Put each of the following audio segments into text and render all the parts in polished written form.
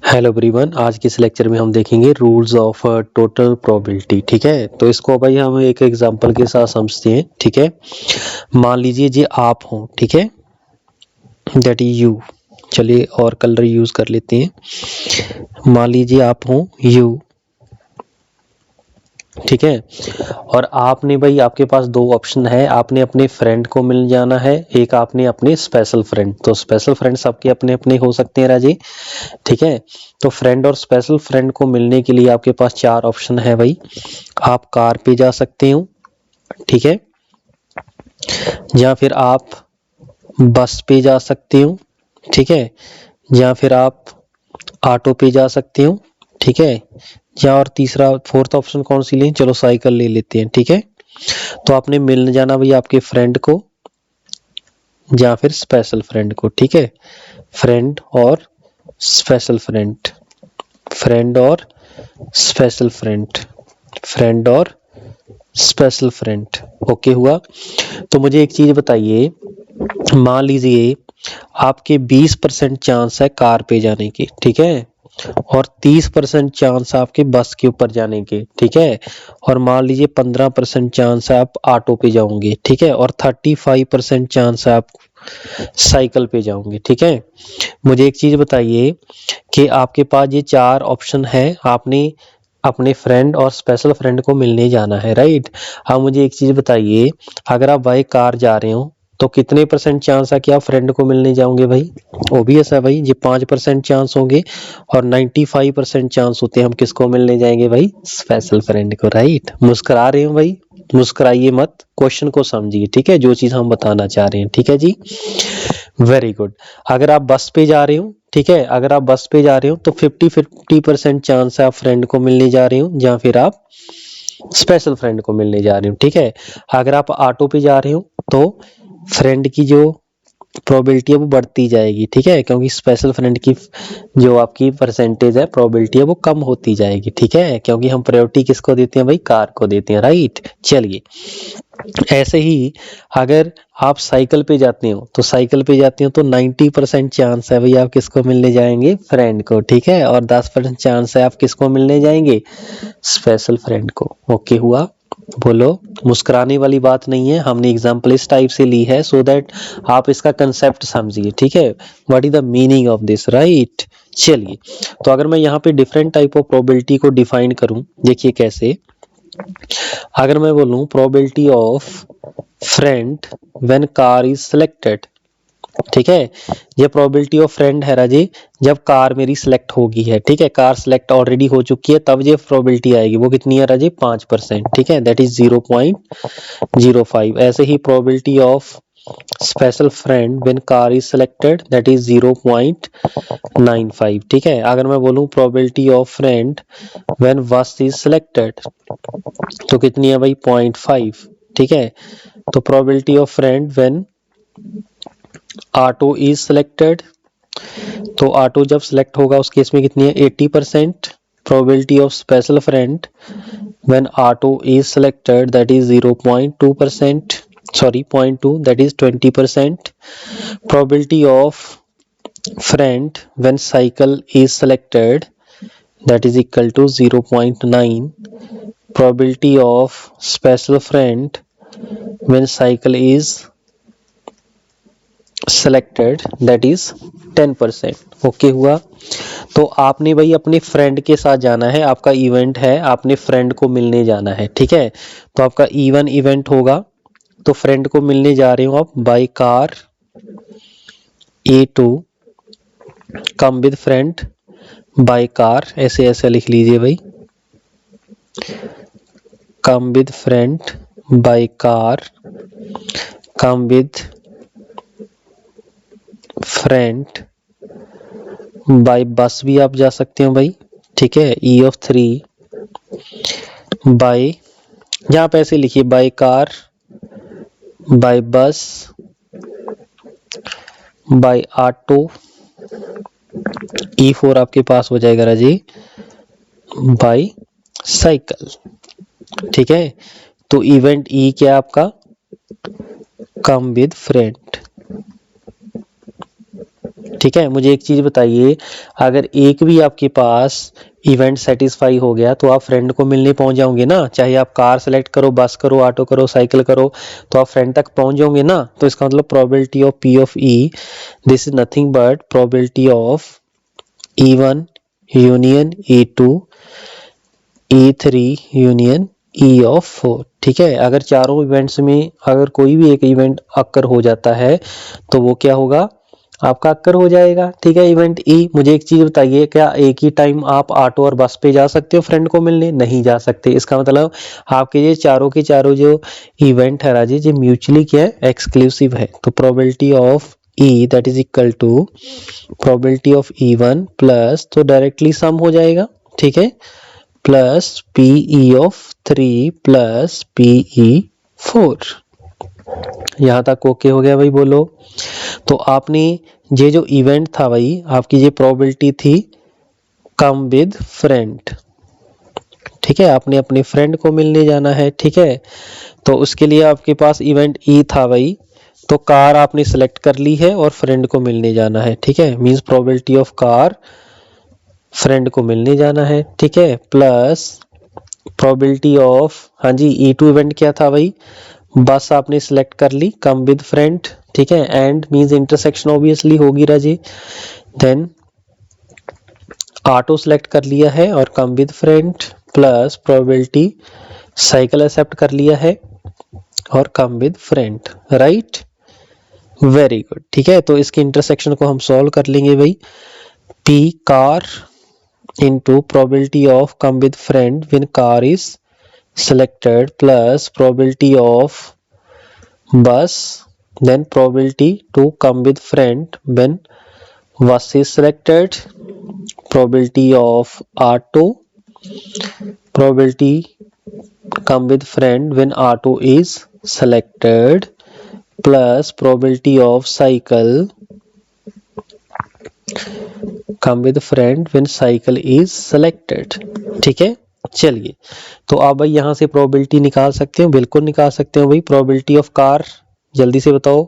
Hello everyone, आज के इस लेक्चर में हम देखेंगे रूल्स ऑफ टोटल प्रोबेबिलिटी। ठीक है, तो इसको भाई हम एक एग्जांपल के साथ समझते हैं। ठीक है, मान लीजिए जी आप हो, ठीक है, दैट इज यू। चलिए और कलर यूज कर लेते हैं। मान लीजिए आप हो यू, ठीक है, और आपने भाई आपके पास दो ऑप्शन है। आपने अपने फ्रेंड को मिल जाना है, एक आपने अपने स्पेशल फ्रेंड। तो स्पेशल फ्रेंड सबके अपने अपने हो सकते हैं राजी। ठीक है, तो फ्रेंड और स्पेशल फ्रेंड को मिलने के लिए आपके पास चार ऑप्शन है भाई। आप कार पे जा सकते हो, ठीक है, या फिर आप बस पे जा सकते हो, ठीक है, या फिर आप ऑटो पे जा सकते हो, ठीक है, या और तीसरा फोर्थ ऑप्शन कौन सी लें, चलो साइकिल ले लेते हैं। ठीक है, तो आपने मिलने जाना भाई आपके फ्रेंड को या फिर स्पेशल फ्रेंड को। ठीक है, फ्रेंड और स्पेशल फ्रेंड, फ्रेंड और स्पेशल फ्रेंड, फ्रेंड और स्पेशल फ्रेंड। ओके हुआ। तो मुझे एक चीज बताइए, मान लीजिए आपके 20% चांस है कार पे जाने की, ठीक है, और 30% चांस है आपके बस के ऊपर जाने के, ठीक है, और मान लीजिए 15% चांस है आप ऑटो पे जाओगे, ठीक है, और 35% चांस है आप साइकिल पे जाओगे। ठीक है, मुझे एक चीज बताइए कि आपके पास ये चार ऑप्शन है, आपने अपने फ्रेंड और स्पेशल फ्रेंड को मिलने जाना है, राइट। अब मुझे एक चीज बताइए, अगर आप बाई कार जा रहे हो तो कितने परसेंट चांस है कि आप फ्रेंड को मिलने जाओगे भाई? ओबियस है भाई, ये 5% चांस होंगे, और 95% चांस होते हैं हम किसको मिलने जाएंगे भाई? स्पेशल फ्रेंड को, राइट। मुस्कुरा रहे हो भाई, मुस्कुराइए मत, क्वेश्चन को समझिए, ठीक है, जो चीज हम बताना चाह रहे हैं। ठीक है जी, वेरी गुड। अगर आप बस पे जा रहे हो, ठीक है, अगर आप बस पे जा रहे हो तो 50% चांस है आप फ्रेंड को मिलने जा रहे हो या फिर आप स्पेशल फ्रेंड को मिलने जा रहे हो। ठीक है, अगर आप ऑटो पे जा रहे हो तो फ्रेंड की जो प्रोबेबिलिटी है वो बढ़ती जाएगी, ठीक है, क्योंकि स्पेशल फ्रेंड की जो आपकी परसेंटेज है, प्रोबेबिलिटी है, वो कम होती जाएगी। ठीक है, क्योंकि हम प्रायोरिटी किसको देते हैं भाई? कार को देते हैं, राइट। चलिए, ऐसे ही अगर आप साइकिल पे जाते हो तो साइकिल पे जाते हो तो 90% चांस है भाई आप किसको मिलने जाएंगे? फ्रेंड को, ठीक है, और 10% चांस है आप किसको मिलने जाएंगे? स्पेशल फ्रेंड को। ओके हुआ। बोलो, मुस्कुराने वाली बात नहीं है, हमने एग्जाम्पल इस टाइप से ली है सो दैट आप इसका कंसेप्ट समझिए। ठीक है, what is the meaning of this, right. चलिए, तो अगर मैं यहाँ पे डिफरेंट टाइप ऑफ प्रोबेबिलिटी को डिफाइन करूं, देखिए कैसे। अगर मैं बोलूं probability of friend when car is selected, ठीक है, ये प्रोबेबिलिटी ऑफ फ्रेंड है राजी, जब कार मेरी सिलेक्ट होगी है, ठीक है, कार सिलेक्ट ऑलरेडी हो चुकी है, तब ये प्रोबेबिलिटी आएगी, वो कितनी है राजी? 5%, ठीक है, दैट इज 0.05। ऐसे ही probability of special friend when car is selected, that is 0.95, ठीक है। अगर मैं बोलूं probability of friend when bus is selected तो कितनी है भाई? 0.5, ठीक है। तो probability of friend when auto is selected, तो ऑटो जब सिलेक्ट होगा उस केस में कितनी है? 80%। Probability of special friend when auto is selected, that is 0.2%, sorry 0.2, that is 20%। Probability of friend when cycle is selected, that is equal to 0.9. Probability of special friend when cycle is selected, that is 10%। Okay हुआ। तो आपने भाई अपने friend के साथ जाना है, आपका इवेंट है, आपने फ्रेंड को मिलने जाना है, ठीक है, तो आपका इवन इवेंट होगा, तो फ्रेंड को मिलने जा रहे हो आप by car A2, come with friend by car, ऐसे ऐसे लिख लीजिए भाई, come with friend by car, come with friend by bus भी आप जा सकते हो भाई, ठीक है, E3 बाय, यहाँ पे ऐसे लिखिए बाय कार, बाय बस, बाय ऑटो, E4 आपके पास हो जाएगा राजी बाय साइकिल, ठीक है। तो इवेंट ई क्या आपका? कम विद फ्रेंड, ठीक है, मुझे एक चीज बताइए, अगर एक भी आपके पास इवेंट सेटिस्फाई हो गया तो आप फ्रेंड को मिलने पहुंच जाओगे ना, चाहे आप कार सेलेक्ट करो, बस करो, ऑटो करो, साइकिल करो, तो आप फ्रेंड तक पहुंच जाओगे ना। तो इसका मतलब probability of P of E, this is nothing but probability of E1 union E2 E3 union E of 4। ठीक है, अगर चारों इवेंट्स में अगर कोई भी एक इवेंट अक्कर हो जाता है तो वो क्या होगा, आपका अक्कर हो जाएगा। ठीक है, इवेंट ई। मुझे एक चीज बताइए, क्या एक ही टाइम आप ऑटो और बस पे जा सकते हो फ्रेंड को मिलने? नहीं जा सकते। इसका मतलब आपके ये चारों के चारों जो इवेंट है राजे, जो म्यूचुअली क्या है, एक्सक्लूसिव है। तो probability of E that is equal to probability of E1 plus, तो डायरेक्टली सम हो जाएगा। ठीक है, plus PE of 3 plus PE 4। यहां तक ओके हो गया भाई, बोलो। तो आपने ये जो इवेंट था भाई, आपकी ये प्रोबेबिलिटी थी कम विद फ्रेंड। ठीक है, आपने अपने फ्रेंड को मिलने जाना है। ठीक है, तो उसके लिए आपके पास इवेंट ई था भाई, तो कार आपने सेलेक्ट कर ली है और फ्रेंड को मिलने जाना है। ठीक है, means probability of car, friend को मिलने जाना है। ठीक है, प्लस प्रोबेबिलिटी ऑफ, हाँ जी, E2 इवेंट क्या था भाई, बस आपने सिलेक्ट कर ली, कम विद फ्रेंड। ठीक है, एंड मींस इंटरसेक्शन ऑब्वियसली होगी राजी। देन ऑटो सेलेक्ट कर लिया है और come with friend, plus probability cycle accept कर लिया है और come with friend. Right, very good. ठीक है, तो इसके इंटरसेक्शन को हम सॉल्व कर लेंगे भाई। P car into probability of come with friend when car is selected plus probability of bus, then probability to come with friend when bus is selected, probability of auto, probability come with friend when auto is selected, plus probability of cycle come with friend when cycle is selected। ठीक है, चलिए, तो आप भाई यहाँ से probability निकाल सकते हो, बिल्कुल निकाल सकते हो भाई। प्रोबेबिलिटी ऑफ कार, जल्दी से बताओ।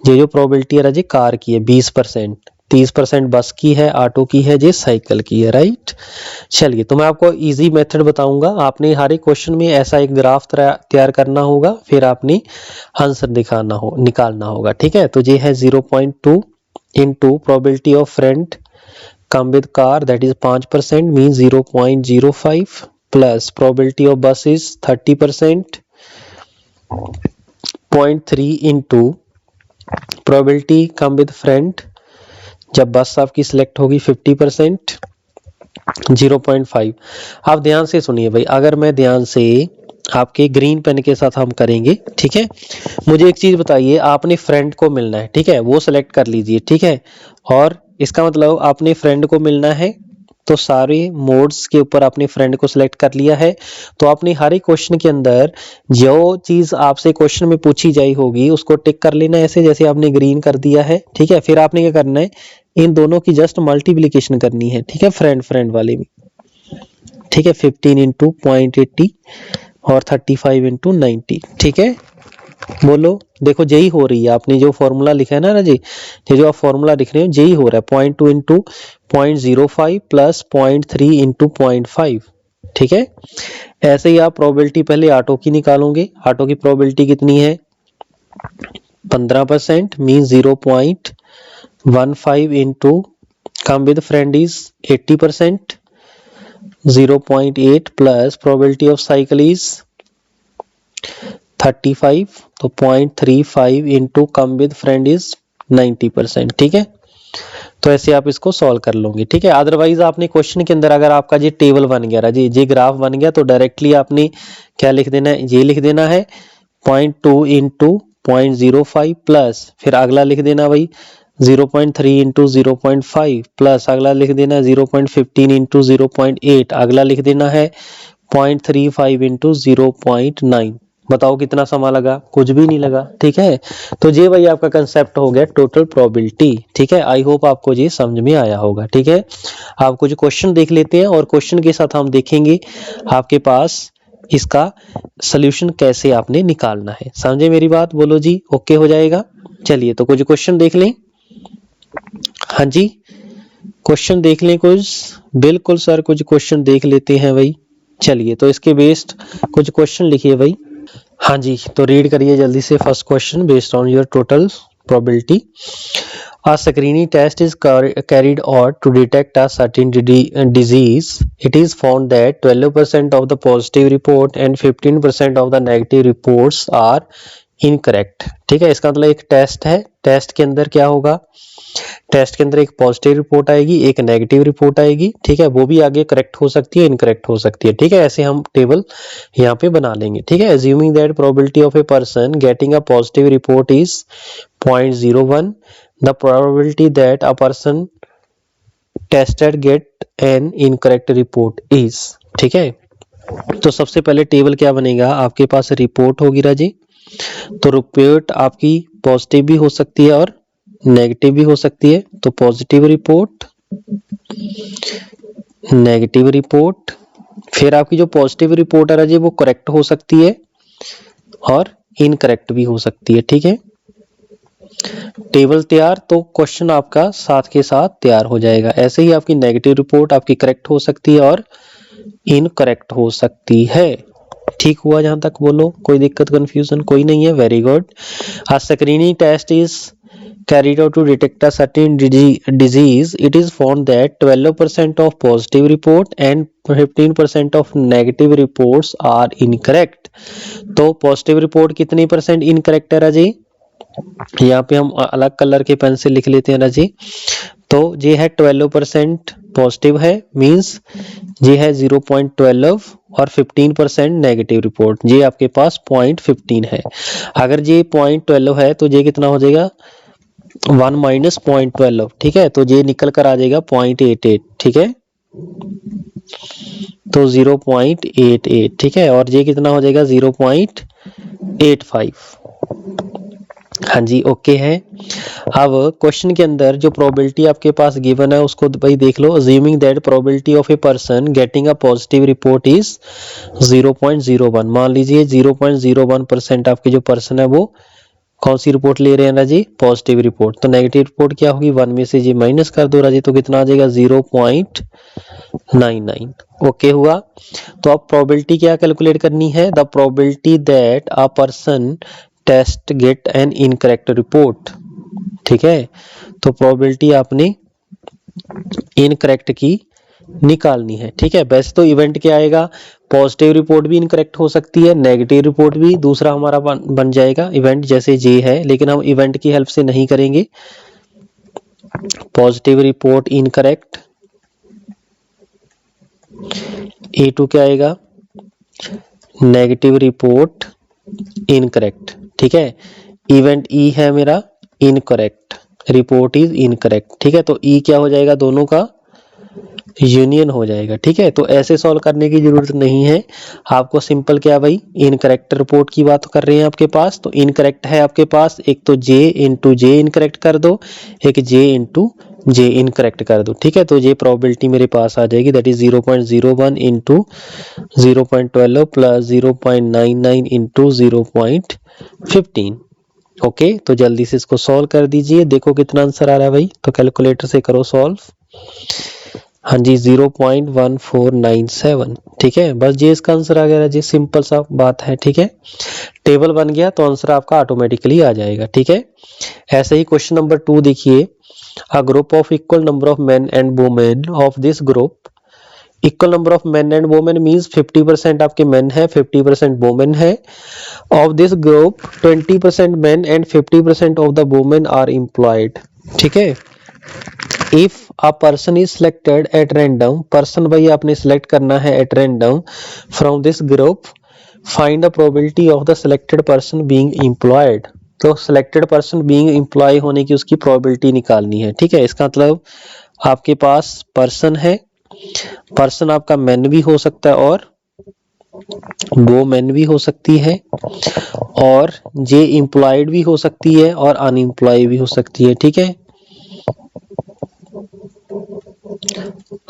ये जो प्रोबेबिलिटी है राजी कार की है 20%, 30% बस की है, ऑटो की है, ये साइकिल की है। राइट, चलिए, तो मैं आपको इजी मेथड बताऊंगा। आपने हर एक क्वेश्चन में ऐसा एक ग्राफ तैयार करना होगा, फिर आपने आंसर निकालना होगा। ठीक है, तो ये है 0.2 into probability of friend come with car, that is 5%, means 0.05, plus probability of bus is 30%, 0.3 into probability come with friend जब बस आपकी सिलेक्ट होगी 50%, 0.5। आप ध्यान से सुनिए भाई, अगर मैं ध्यान से आपके ग्रीन पेन के साथ हम करेंगे। ठीक है, मुझे एक चीज बताइए, आपने फ्रेंड को मिलना है, ठीक है, वो सेलेक्ट कर लीजिए। ठीक है, और इसका मतलब आपने फ्रेंड को मिलना है, तो सारे मोड्स के ऊपर आपने फ्रेंड को सिलेक्ट कर लिया है। तो आपने हर एक क्वेश्चन के अंदर जो चीज आपसे क्वेश्चन में पूछी जाई होगी उसको टिक कर लेना, ऐसे जैसे आपने ग्रीन कर दिया है। ठीक है, फिर आपने क्या करना है, इन दोनों की जस्ट मल्टीप्लीकेशन करनी है। ठीक है, फ्रेंड वाले में। ठीक है, 15 इंटू 0.80 और 35 इंटू 90। ठीक है, बोलो, देखो यही हो रही है, आपने जो फॉर्मूला लिखा है ना राजी, ये जो आप फॉर्मूला लिख रहे हो यही हो रहा है, 0.2 इंटू 0.05 प्लस 0.3 इंटू 0.5। ठीक है, ऐसे ही आप प्रोबेबिलिटी पहले ऑटो की निकालोगे। ऑटो की प्रोबेबिलिटी कितनी है, 15%, mean 0.15 into come with friend is 80%, 0.8 plus probability of cycle is 35, तो 0.35 into come with friend is 90%। ठीक है, तो ऐसे आप इसको सॉल्व कर लोगे। ठीक है, अदरवाइज आपने क्वेश्चन के अंदर अगर आपका ये टेबल बन गया राजी, ये ग्राफ बन गया, तो डायरेक्टली आपने क्या लिख देना है, ये लिख देना है 0.2 इंटू 0.05 प्लस, फिर अगला लिख देना भाई 0.3 इंटू 0.5 प्लस, अगला लिख देना 0.15 इंटू 0.8, अगला लिख देना है 0.35 इंटू 0.9। बताओ कितना समय लगा, कुछ भी नहीं लगा। ठीक है, तो ये भाई आपका कंसेप्ट हो गया टोटल प्रोबेबिलिटी। ठीक है, आई होप आपको ये समझ में आया होगा। ठीक है, आप कुछ क्वेश्चन देख लेते हैं और क्वेश्चन के साथ हम देखेंगे आपके पास इसका सॉल्यूशन कैसे आपने निकालना है। समझे मेरी बात, बोलो जी, ओके हो जाएगा। चलिए, तो कुछ क्वेश्चन देख लें। हाँ जी, क्वेश्चन देख लें कुछ। बिल्कुल सर, कुछ क्वेश्चन देख लेते हैं भाई। चलिए, तो इसके बेस्ड कुछ क्वेश्चन लिखिए भाई। हाँ जी, तो रीड करिए जल्दी से first question. Based on your total probability, a screening test is carried out to detect a certain disease. It is found that 12% of the positive report and 15% of the negative reports are incorrect. ठीक है, इसका मतलब एक test है। Test के अंदर क्या होगा, टेस्ट के अंदर एक पॉजिटिव रिपोर्ट आएगी, एक नेगेटिव रिपोर्ट आएगी। ठीक है, वो भी आगे करेक्ट हो सकती है, इनकरेक्ट हो सकती है। ठीक है, ऐसे हम टेबल यहाँ पे बना लेंगे। ठीक है, assuming that probability of a person getting a positive report is 0.01, the probability that a person tested get an incorrect report is। ठीक है, तो सबसे पहले टेबल क्या बनेगा, आपके पास रिपोर्ट होगी राजी। तो रिपोर्ट आपकी पॉजिटिव भी हो सकती है और नेगेटिव भी हो सकती है। तो पॉजिटिव रिपोर्ट, नेगेटिव रिपोर्ट, फिर आपकी जो पॉजिटिव रिपोर्ट है राजी वो करेक्ट हो सकती है और इनकरेक्ट भी हो सकती है। ठीक है, टेबल तैयार, तो क्वेश्चन आपका साथ के साथ तैयार हो जाएगा। ऐसे ही आपकी नेगेटिव रिपोर्ट आपकी करेक्ट हो सकती है और इनकरेक्ट हो सकती है। ठीक हुआ जहां तक, बोलो कोई दिक्कत कंफ्यूजन कोई नहीं है। Very good. A screening test is carried out to detect a certain disease. It is found that 12% of positive report and 15% of negative reports are incorrect. तो पॉजिटिव रिपोर्ट कितनी परसेंट इनकरेक्ट है राजी, यहाँ पे हम अलग कलर के pen से लिख लेते हैं राजी। तो ये है 12% पॉजिटिव है, मींस ये है 0.12 और 15% नेगेटिव रिपोर्ट, ये आपके पास 0.15 है। अगर ये 0.12 है तो ये कितना हो जाएगा, 1 माइनस 0.12। ठीक है, तो ये निकल कर आ जाएगा 0.88। ठीक है, तो 0.88। ठीक है, और ये कितना हो जाएगा 0.85। हाँ जी, ओके है। अब क्वेश्चन के अंदर जो प्रोबेबिलिटी आपके पास गिवन है उसको भाई देख लो। Assuming that probability of a person getting a positive report is 0.01। मान लीजिए 0.01% आपके जो पर्सन है वो कौन सी रिपोर्ट ले रहे हैं राजी, पॉजिटिव रिपोर्ट। तो नेगेटिव रिपोर्ट क्या होगी, 1 में से जी माइनस कर दो राजी, तो कितना आ जाएगा 0.99। ओके हुआ। तो अब प्रोबेबिलिटी क्या कैलकुलेट करनी है, the probability that a person test get an incorrect report. ठीक है, तो प्रोबेबिलिटी आपने इनकरेक्ट की निकालनी है। ठीक है, वैसे तो इवेंट क्या आएगा, पॉजिटिव रिपोर्ट भी इनकरेक्ट हो सकती है, नेगेटिव रिपोर्ट भी दूसरा हमारा बन जाएगा इवेंट, जैसे जे है, लेकिन हम इवेंट की हेल्प से नहीं करेंगे। पॉजिटिव रिपोर्ट इनकरेक्ट, A2 क्या आएगा, नेगेटिव रिपोर्ट इनकरेक्ट। ठीक है, इवेंट ई है मेरा इनकरेक्ट, रिपोर्ट इज इनकरेक्ट। ठीक है, तो ई क्या हो जाएगा, दोनों का यूनियन हो जाएगा। ठीक है, तो ऐसे सॉल्व करने की जरूरत नहीं है आपको, सिंपल क्या भाई, इनकरेक्ट रिपोर्ट की बात कर रहे हैं आपके पास। तो इनकरेक्ट है आपके पास, एक तो जे इंटू जे इनकरेक्ट कर दो, एक जे इंटू जे इनकरेक्ट कर दो। ठीक है, तो ये प्रोबेबिलिटी मेरे पास आ जाएगी, that is 0.01 into 0.12 plus 0.99 into 0.15। Okay, तो जल्दी से इसको सॉल्व कर दीजिए, देखो कितना आंसर आ रहा है भाई। तो कैलकुलेटर से करो सॉल्व। हाँ जी, 0.1497। ठीक है, बस ये इसका आंसर आ गया जी, सिंपल सा बात है। ठीक है, टेबल बन गया तो आंसर आपका ऑटोमेटिकली आ जाएगा। ठीक है, ऐसे ही क्वेश्चन नंबर 2 देखिए। A group of equal number of men and women of this group, equal number of men and women means 50% आपके मेन है, 50% वुमेन है। Of this group 20% men and 50% of the women are employed. ठीक है, if a person is selected at random, person भाई आपने select करना है at random from this group, find the probability of the selected person being employed. तो selected person being employ होने की उसकी प्रोबेबिलिटी निकालनी है। ठीक है, इसका मतलब आपके पास पर्सन है, पर्सन आपका मैन भी हो सकता है और वो मैन भी हो सकती है, और जे एम्प्लॉयड भी हो सकती है और अनएम्प्लॉय भी हो सकती है। ठीक है,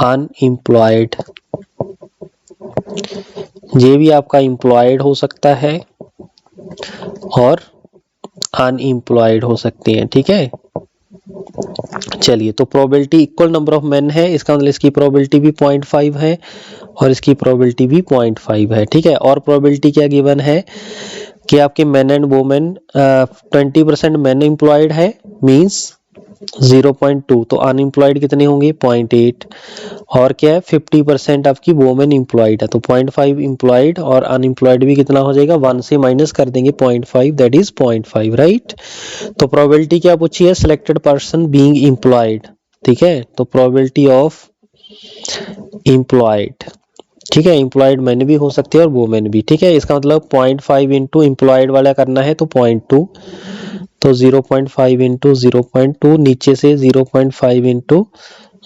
अनएम्प्लॉयड, ये भी आपका एम्प्लॉयड हो सकता है और अनएम्प्लॉयड हो सकते हैं। ठीक है, चलिए, तो probability equal number of main है, इसका मतलब इसकी प्रोबेबिलिटी भी 0.5 है और इसकी प्रोबेबिलिटी भी 0.5 है। ठीक है, और प्रोबेबिलिटी क्या गिवन है कि आपके main and women 20% main employed है, मींस 0.2, तो अनएम्प्लॉयड कितने होंगे 0.8, और क्या है 50% आपकी वुमेन एम्प्लॉयड है, तो 0.5 एम्प्लॉयड और अनएम्प्लॉयड भी कितना हो जाएगा 1 से माइनस कर देंगे 0.5, दैट इज 0.5, राइट। तो प्रोबेबिलिटी क्या पूछी है, सिलेक्टेड पर्सन बीइंग एम्प्लॉयड। ठीक है, तो प्रोबेबिलिटी ऑफ एम्प्लॉयड, ठीक है, एम्प्लॉयड मैन भी हो सकते हैं और वुमेन भी। ठीक है, इसका मतलब 0.5 इंटू एम्प्लॉयड वाला करना है तो 0.2, तो 0.5 इंटू 0.2, नीचे से 0.5 इंटू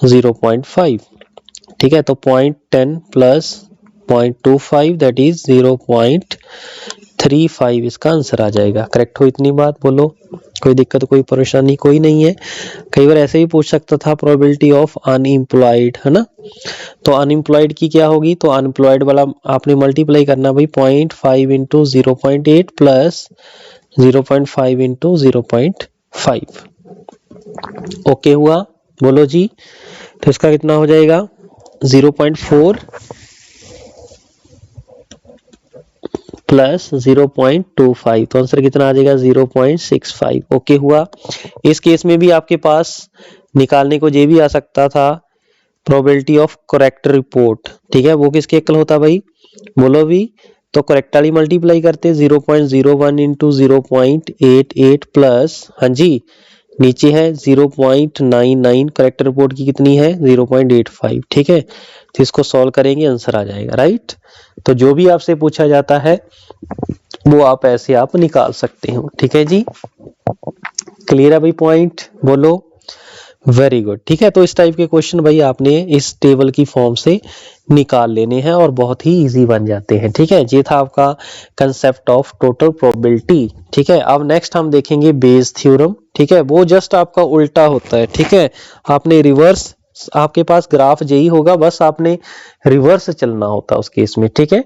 0.5। ठीक है, तो 0.10 प्लस 0.25 दैट इज 0.35 इसका आंसर आ जाएगा। करेक्ट हो इतनी बात, बोलो कोई दिक्कत कोई परेशानी कोई नहीं है। कई बार ऐसे भी पूछ सकता था प्रोबेबिलिटी ऑफ अनएम्प्लॉयड, है ना, तो अनएम्प्लॉयड की क्या होगी, तो अनएम्प्लॉयड वाला आपने मल्टीप्लाई करना भाई 0.5 इंटू 0.8 प्लस 0.5 इंटू 0.5। ओके हुआ, बोलो जी। तो इसका कितना हो जाएगा 0.4 प्लस 0.25, तो आंसर कितना आ जाएगा 0.65। ओके हुआ। इस केस में भी आपके पास निकालने को ये भी आ सकता था प्रोबेबिलिटी ऑफ करेक्ट रिपोर्ट। ठीक है, वो किसके इक्वल होता भाई, बोलो भी, तो करेक्ट वाली मल्टीप्लाई करते 0.01 इंटू 0.88 प्लस, हाँ जी, नीचे है 0.99, करेक्ट रिपोर्ट की कितनी है 0.85। ठीक है, तो इसको सॉल्व करेंगे आंसर आ जाएगा, राइट। तो जो भी आपसे पूछा जाता है वो आप ऐसे आप निकाल सकते हो। ठीक है जी, क्लियर है भाई पॉइंट, बोलो वेरी गुड। ठीक है, तो इस टाइप के क्वेश्चन भाई आपने इस टेबल की फॉर्म से निकाल लेने हैं और बहुत ही इजी बन जाते हैं। ठीक है, ये था आपका कंसेप्ट ऑफ टोटल प्रोबेबिलिटी। ठीक है, अब नेक्स्ट हम देखेंगे बेस थ्योरम। ठीक है, वो जस्ट आपका उल्टा होता है। ठीक है, आपने रिवर्स, आपके पास ग्राफ यही होगा, बस आपने रिवर्स चलना होता है उस केस में। ठीक है,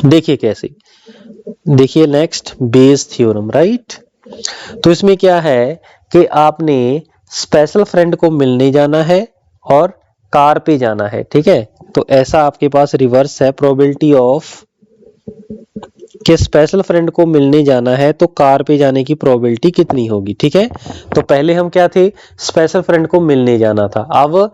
देखिए कैसे, देखिए नेक्स्ट बेस थ्योरम, राइट। तो इसमें क्या है कि आपने स्पेशल फ्रेंड को मिलने जाना है और कार पे जाना है। ठीक है, तो ऐसा आपके पास रिवर्स है, प्रोबेबिलिटी ऑफ कि स्पेशल फ्रेंड को मिलने जाना है तो कार पे जाने की प्रोबेबिलिटी कितनी होगी। ठीक है, तो पहले हम क्या थे, स्पेशल फ्रेंड को मिलने जाना था। अब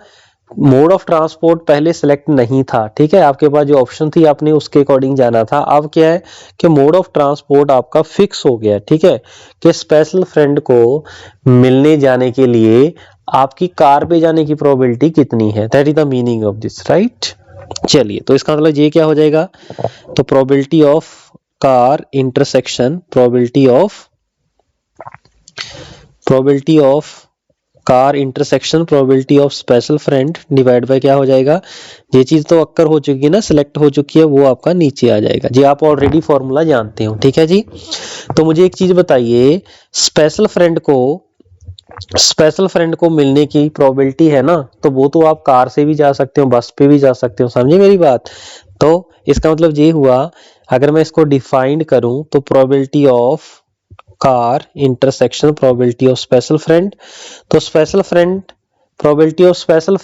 मोड ऑफ ट्रांसपोर्ट पहले सिलेक्ट नहीं था। ठीक है, आपके पास जो ऑप्शन थी आपने उसके अकॉर्डिंग जाना था। अब क्या है कि मोड ऑफ ट्रांसपोर्ट आपका फिक्स हो गया। ठीक है, कि स्पेशल फ्रेंड को मिलने जाने के लिए आपकी कार पे जाने की प्रोबेबिलिटी कितनी है, that is the meaning of this, right. चलिए, तो इसका मतलब ये क्या हो जाएगा, तो probability of car intersection, probability of car intersection probability of special friend divide by क्या हो जाएगा, ये चीज तो अक्कर हो चुकी है ना, सिलेक्ट हो चुकी है, वो आपका नीचे आ जाएगा जी। आप ऑलरेडी फॉर्मूला जानते हो। ठीक है जी, तो मुझे एक चीज बताइए, स्पेशल फ्रेंड को मिलने की प्रोबेबिलिटी है ना, तो वो तो आप कार से भी जा सकते हो, बस पे भी जा सकते हो, समझे मेरी बात। तो इसका मतलब ये हुआ, अगर मैं इसको डिफाइंड करूं तो probability of car intersection probability of special friend, तो special friend probability of special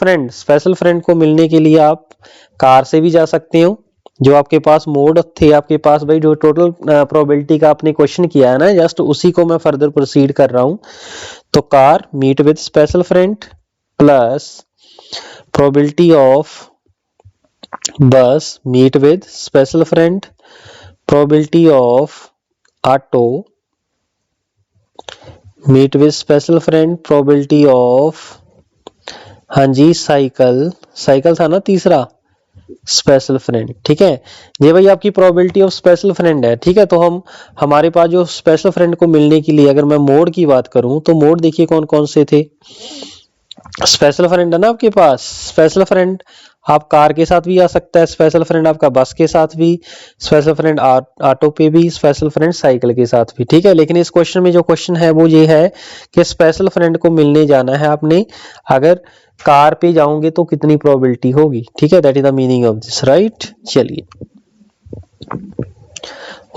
friend को मिलने के लिए आप कार से भी जा सकते हो, जो आपके पास मोड थे आपके पास भाई, जो टोटल प्रोबेबिलिटी का आपने क्वेश्चन किया है ना, जस्ट उसी को मैं फर्दर प्रोसीड कर रहा हूं। तो car meet with special friend plus probability of bus meet with special friend, probability of auto meet with special friend, probability of, हाँ जी, साइकिल था ना तीसरा, स्पेशल फ्रेंड। ठीक है, ये भाई आपकी प्रोबेबिलिटी ऑफ स्पेशल फ्रेंड है। ठीक है, तो हमारे पास जो स्पेशल फ्रेंड को मिलने के लिए अगर मैं मोड की बात करूं तो मोड देखिए कौन कौन से थे, स्पेशल फ्रेंड है ना आपके पास, स्पेशल फ्रेंड आप कार के साथ भी आ सकता है, स्पेशल फ्रेंड आपका बस के साथ भी, स्पेशल फ्रेंड ऑटो पे भी, स्पेशल फ्रेंड साइकिल के साथ भी। ठीक है, लेकिन इस क्वेश्चन में जो क्वेश्चन है वो ये है कि स्पेशल फ्रेंड को मिलने जाना है आपने, अगर कार पे जाओगे तो कितनी प्रोबेबिलिटी होगी। ठीक है, that is the meaning of this, right. चलिए,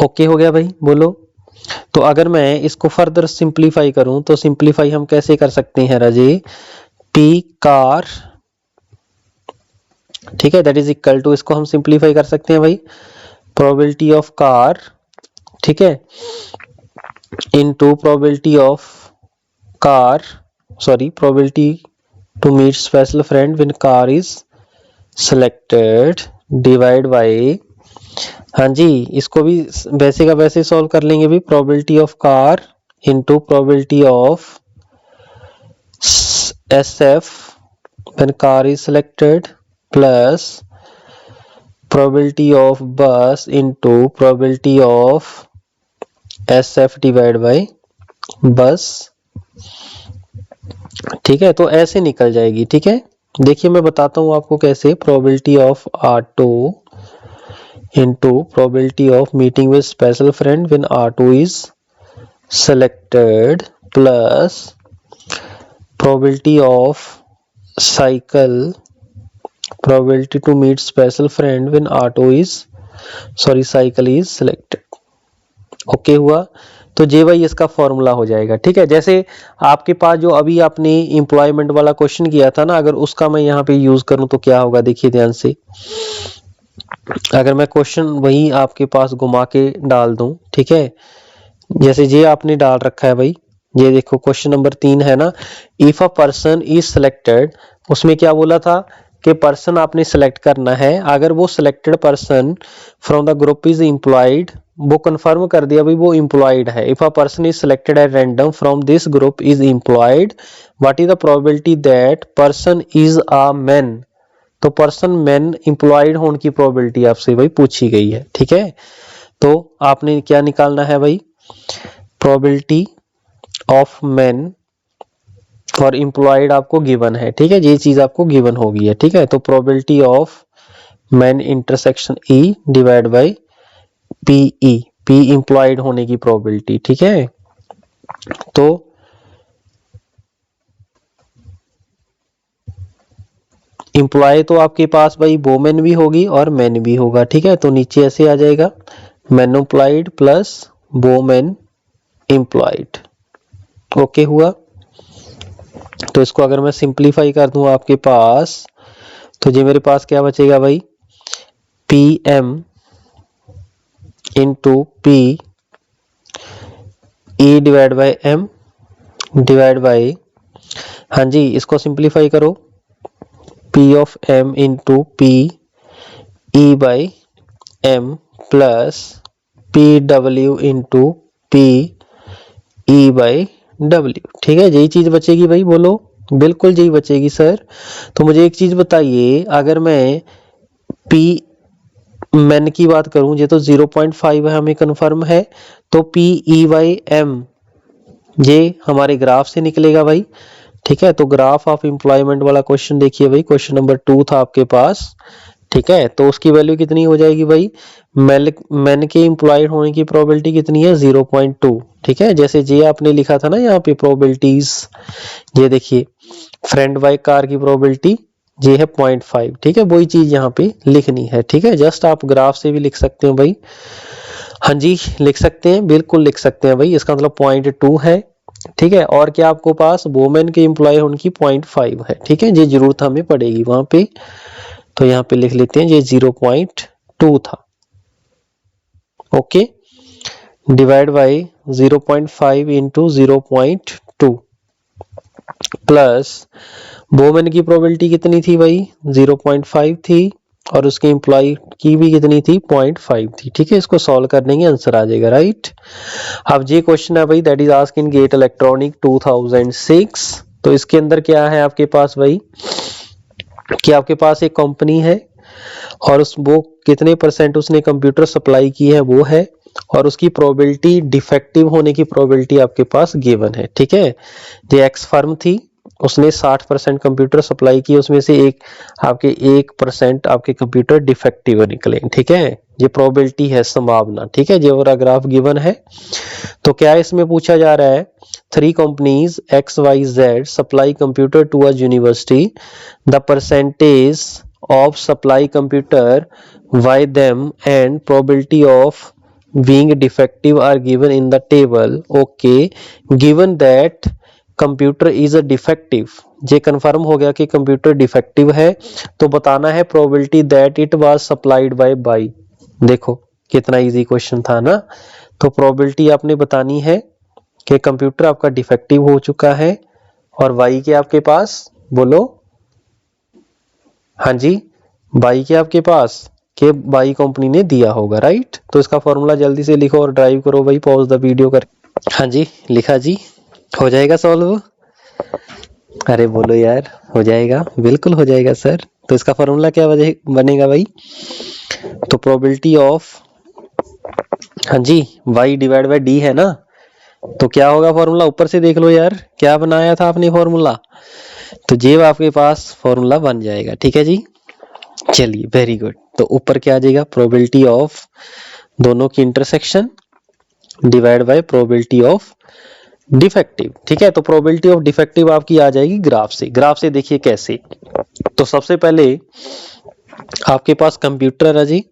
ओके हो गया भाई, बोलो तो अगर मैं इसको फर्दर सिंप्लीफाई करूं तो सिंप्लीफाई हम कैसे कर सकते हैं राजे, पी कार, ठीक है, दैट इज इक्वल टू, इसको हम सिंप्लीफाई कर सकते हैं भाई, प्रोबेबिलिटी ऑफ कार, ठीक है, into probability of car, sorry probability to meet special friend when car is selected divide by, हाँ जी इसको भी वैसे का वैसे सॉल्व कर लेंगे भी, probability of car into probability of SF when car is selected plus probability of bus into probability of SF divided by bus, ठीक है, तो ऐसे निकल जाएगी, ठीक है। देखिए मैं बताता हूं आपको कैसे, probability of R2 into probability of meeting with special friend when R2 is selected plus probability of cycle, probability to meet special friend when auto is cycle is selected, okay हुआ। तो जे भाई इसका फॉर्मूला हो जाएगा, ठीक है। जैसे आपके पास जो अभी आपने एम्प्लॉयमेंट वाला क्वेश्चन किया था ना, अगर उसका मैं यहाँ पे यूज करूं तो क्या होगा, देखिए ध्यान से, अगर मैं क्वेश्चन वही आपके पास घुमा के डाल दूं, ठीक है, जैसे ये आपने डाल रखा है भाई, ये देखो क्वेश्चन नंबर 3 है ना, if a person is selected, उसमें क्या बोला था कि पर्सन आपने सिलेक्ट करना है, अगर वो selected person from the group is employed, वो कंफर्म कर दिया भाई वो एम्प्लॉयड है, if a person is selected at random from this group is employed, what is the probability that person is a man, तो पर्सन मैन एम्प्लॉयड होने की probability आपसे भाई पूछी गई है, ठीक है। तो आपने क्या निकालना है भाई, प्रोबेबिलिटी ऑफ मैन और एम्प्लॉयड आपको गिवन है, ठीक है, ये चीज आपको गिवन होगी है, ठीक है। तो probability of man intersection E divide by PE, P employed होने की प्रोबेबिलिटी, ठीक है। तो एम्प्लॉय तो आपके पास भाई वोमेन भी होगी और मैन भी होगा, ठीक है, तो नीचे ऐसे आ जाएगा, man employed plus women employed, okay हुआ। तो इसको अगर मैं सिंप्लीफाई कर दूं आपके पास, तो ये मेरे पास क्या बचेगा भाई, PM into P E divide by M divide by, हाँ जी इसको सिंप्लीफाई करो, P of M into P E by M plus PW into P E by W, ठीक है, यही चीज बचेगी भाई, बोलो बिल्कुल यही बचेगी सर। तो मुझे एक चीज बताइए, अगर मैं P मैन की बात करूं, ये तो 0.5 है हमें कंफर्म है, तो PE बाई M ये हमारे ग्राफ से निकलेगा भाई, ठीक है। तो ग्राफ ऑफ एम्प्लॉयमेंट वाला क्वेश्चन देखिए भाई, क्वेश्चन नंबर 2 था आपके पास, ठीक है, तो उसकी वैल्यू कितनी हो जाएगी भाई, मैन के एम्प्लॉयड होने की प्रोबेबिलिटी कितनी है 0.2, ठीक है। जैसे ये आपने लिखा था ना यहाँ पे प्रोबेबिलिटीज, ये देखिए फ्रेंड बाय कार की प्रोबेबिलिटी ये है 0.5, ठीक है, वही चीज यहाँ पे लिखनी है, ठीक है। जस्ट आप ग्राफ से भी लिख सकते हो भाई, हाँ जी लिख सकते हैं, बिल्कुल लिख सकते हैं भाई, इसका मतलब 0.2 है, ठीक है। और क्या आपको पास वोमेन के एम्प्लॉय होने की 0.5 है, ठीक है, ये जरूरत हमें पड़ेगी वहां पे, तो यहाँ पे लिख लेते हैं ये 0.2 था, okay, divide by 0.5 into 0.2 plus women की प्रोबेबिलिटी कितनी थी भाई 0.5 थी, और उसके एम्प्लॉय की भी कितनी थी 0.5 थी, ठीक है। इसको सॉल्व कर देंगे आंसर आ जाएगा, राइट। अब ये क्वेश्चन है भाई, that is asked in GATE electronic 2006, तो इसके अंदर क्या है आपके पास भाई, कि आपके पास एक कंपनी है और वो कितने % उसने कंप्यूटर सप्लाई की है वो है, और उसकी प्रोबेबिलिटी डिफेक्टिव होने की प्रोबेबिलिटी आपके पास गिवन है, ठीक है। ये एक्स फर्म थी, उसने 60% कंप्यूटर सप्लाई की, उसमें से आपके 1% आपके कंप्यूटर डिफेक्टिव निकले, ठीक है, ये प्रोबेबिलिटी है, संभावना, ठीक है, ये वाला ग्राफ गिवन है। तो क्या इसमें पूछा जा रहा है, 3 companies XYZ supply computer to a university, the percentage of supply computer by them and probability of being defective are given in the table. Okay, given that computer is a defective, ये confirm हो गया कि computer defective है, तो बताना है probability that it was supplied by. देखो कितना इजी क्वेश्चन था ना। तो प्रोबेबिलिटी आपने बतानी है कि कंप्यूटर आपका डिफेक्टिव हो चुका है और वाई के आपके पास, बोलो हाँ जी, बाई के आपके पास के बाई कंपनी ने दिया होगा, राइट। तो इसका फॉर्मूला जल्दी से लिखो और ड्राइव करो भाई, पॉज द वीडियो कर। हाँ जी लिखा जी, हो जाएगा सॉल्व। अरे बोलो यार, हो जाएगा, बिल्कुल हो जाएगा सर। तो इसका फॉर्मूला क्या बनेगा भाई, तो प्रोबेबिलिटी ऑफ, हाँ जी, y डिवाइड बाय डी है ना, तो क्या होगा फॉर्मूला, ऊपर से देख लो यार क्या बनाया था आपने फॉर्मूला, तो ये आपके पास फॉर्मूला बन जाएगा, ठीक है जी। चलिए वेरी गुड, तो ऊपर क्या आ जाएगा, प्रोबेबिलिटी ऑफ दोनों की intersection divide by probability of defective, ठीक है। तो प्रोबेबिलिटी ऑफ डिफेक्टिव आपकी आ जाएगी ग्राफ से। ग्राफ से देखिए कैसे, तो सबसे पहले आपके पास कंप्यूटर है जी,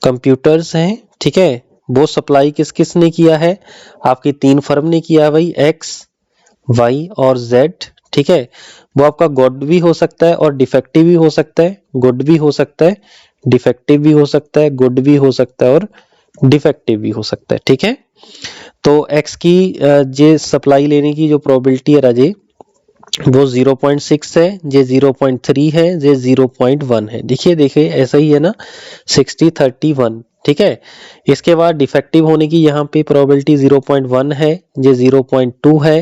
कंप्यूटर्स हैं, ठीक है। वो सप्लाई किस किस ने किया है, आपकी 3 फर्म ने किया है भाई, एक्स वाई और जेड, ठीक है। वो आपका गुड भी हो सकता है और डिफेक्टिव भी हो सकता है, गुड भी हो सकता है, डिफेक्टिव भी हो सकता है, गुड भी हो सकता है और डिफेक्टिव भी हो सकता है, ठीक है। तो एक्स की जे सप्लाई लेने की जो प्रोबेबिलिटी है राजे, वो 0.6 है, ये 0.3 है, ये 0.1 है। देखिए देखिए ऐसा ही है ना, 60-31, ठीक है। इसके बाद डिफेक्टिव होने की यहाँ पे प्रोबेबिलिटी 0.1 है, ये 0.2 है,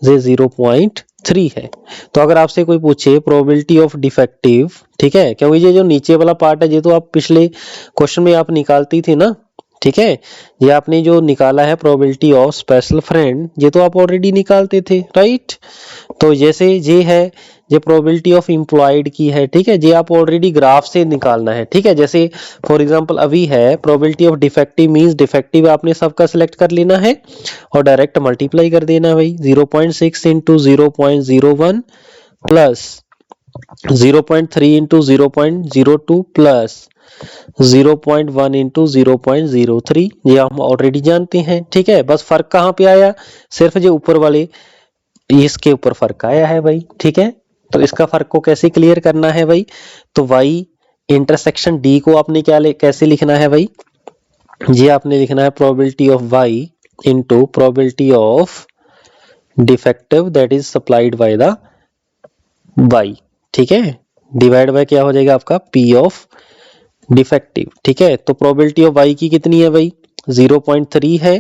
ये 0.3 है। तो अगर आपसे कोई पूछे प्रोबेबिलिटी ऑफ डिफेक्टिव, ठीक है, क्योंकि ये जो नीचे वाला पार्ट है ये तो आप पिछले क्वेश्चन में आप निकालती थी ना, ठीक है। ये आपने जो निकाला है प्रोबेबिलिटी ऑफ स्पेशल फ्रेंड, ये तो आप ऑलरेडी निकालते थे, राइट। तो जैसे ये है, ये प्रोबेबिलिटी ऑफ इम्प्लॉयड की है, ठीक है, ये आप ऑलरेडी ग्राफ से निकालना है, ठीक है। जैसे फॉर एग्जांपल अभी है probability of defective, means defective आपने सबका सिलेक्ट कर लेना है और डायरेक्ट मल्टीप्लाई कर देना है भाई, 0.6 into 0.01 plus 0.3 into 0.02 plus 0.1 into 0.03, ये हम ऑलरेडी जानते हैं, ठीक है। बस फर्क कहाँ पे आया, सिर्फ जो ऊपर वाले इसके ऊपर फर्क आया है भाई, ठीक है। तो इसका फर्क को कैसे क्लियर करना है भाई, तो y इंटरसेक्शन d को आपने कैसे लिखना है भाई, ये आपने लिखना है probability of y into probability of defective that is supplied by the y, ठीक है, डिवाइड बाय क्या हो जाएगा आपका p ऑफ डिफेक्टिव, ठीक है। तो प्रोबेबिलिटी ऑफ y की कितनी है भाई, 0.3 है,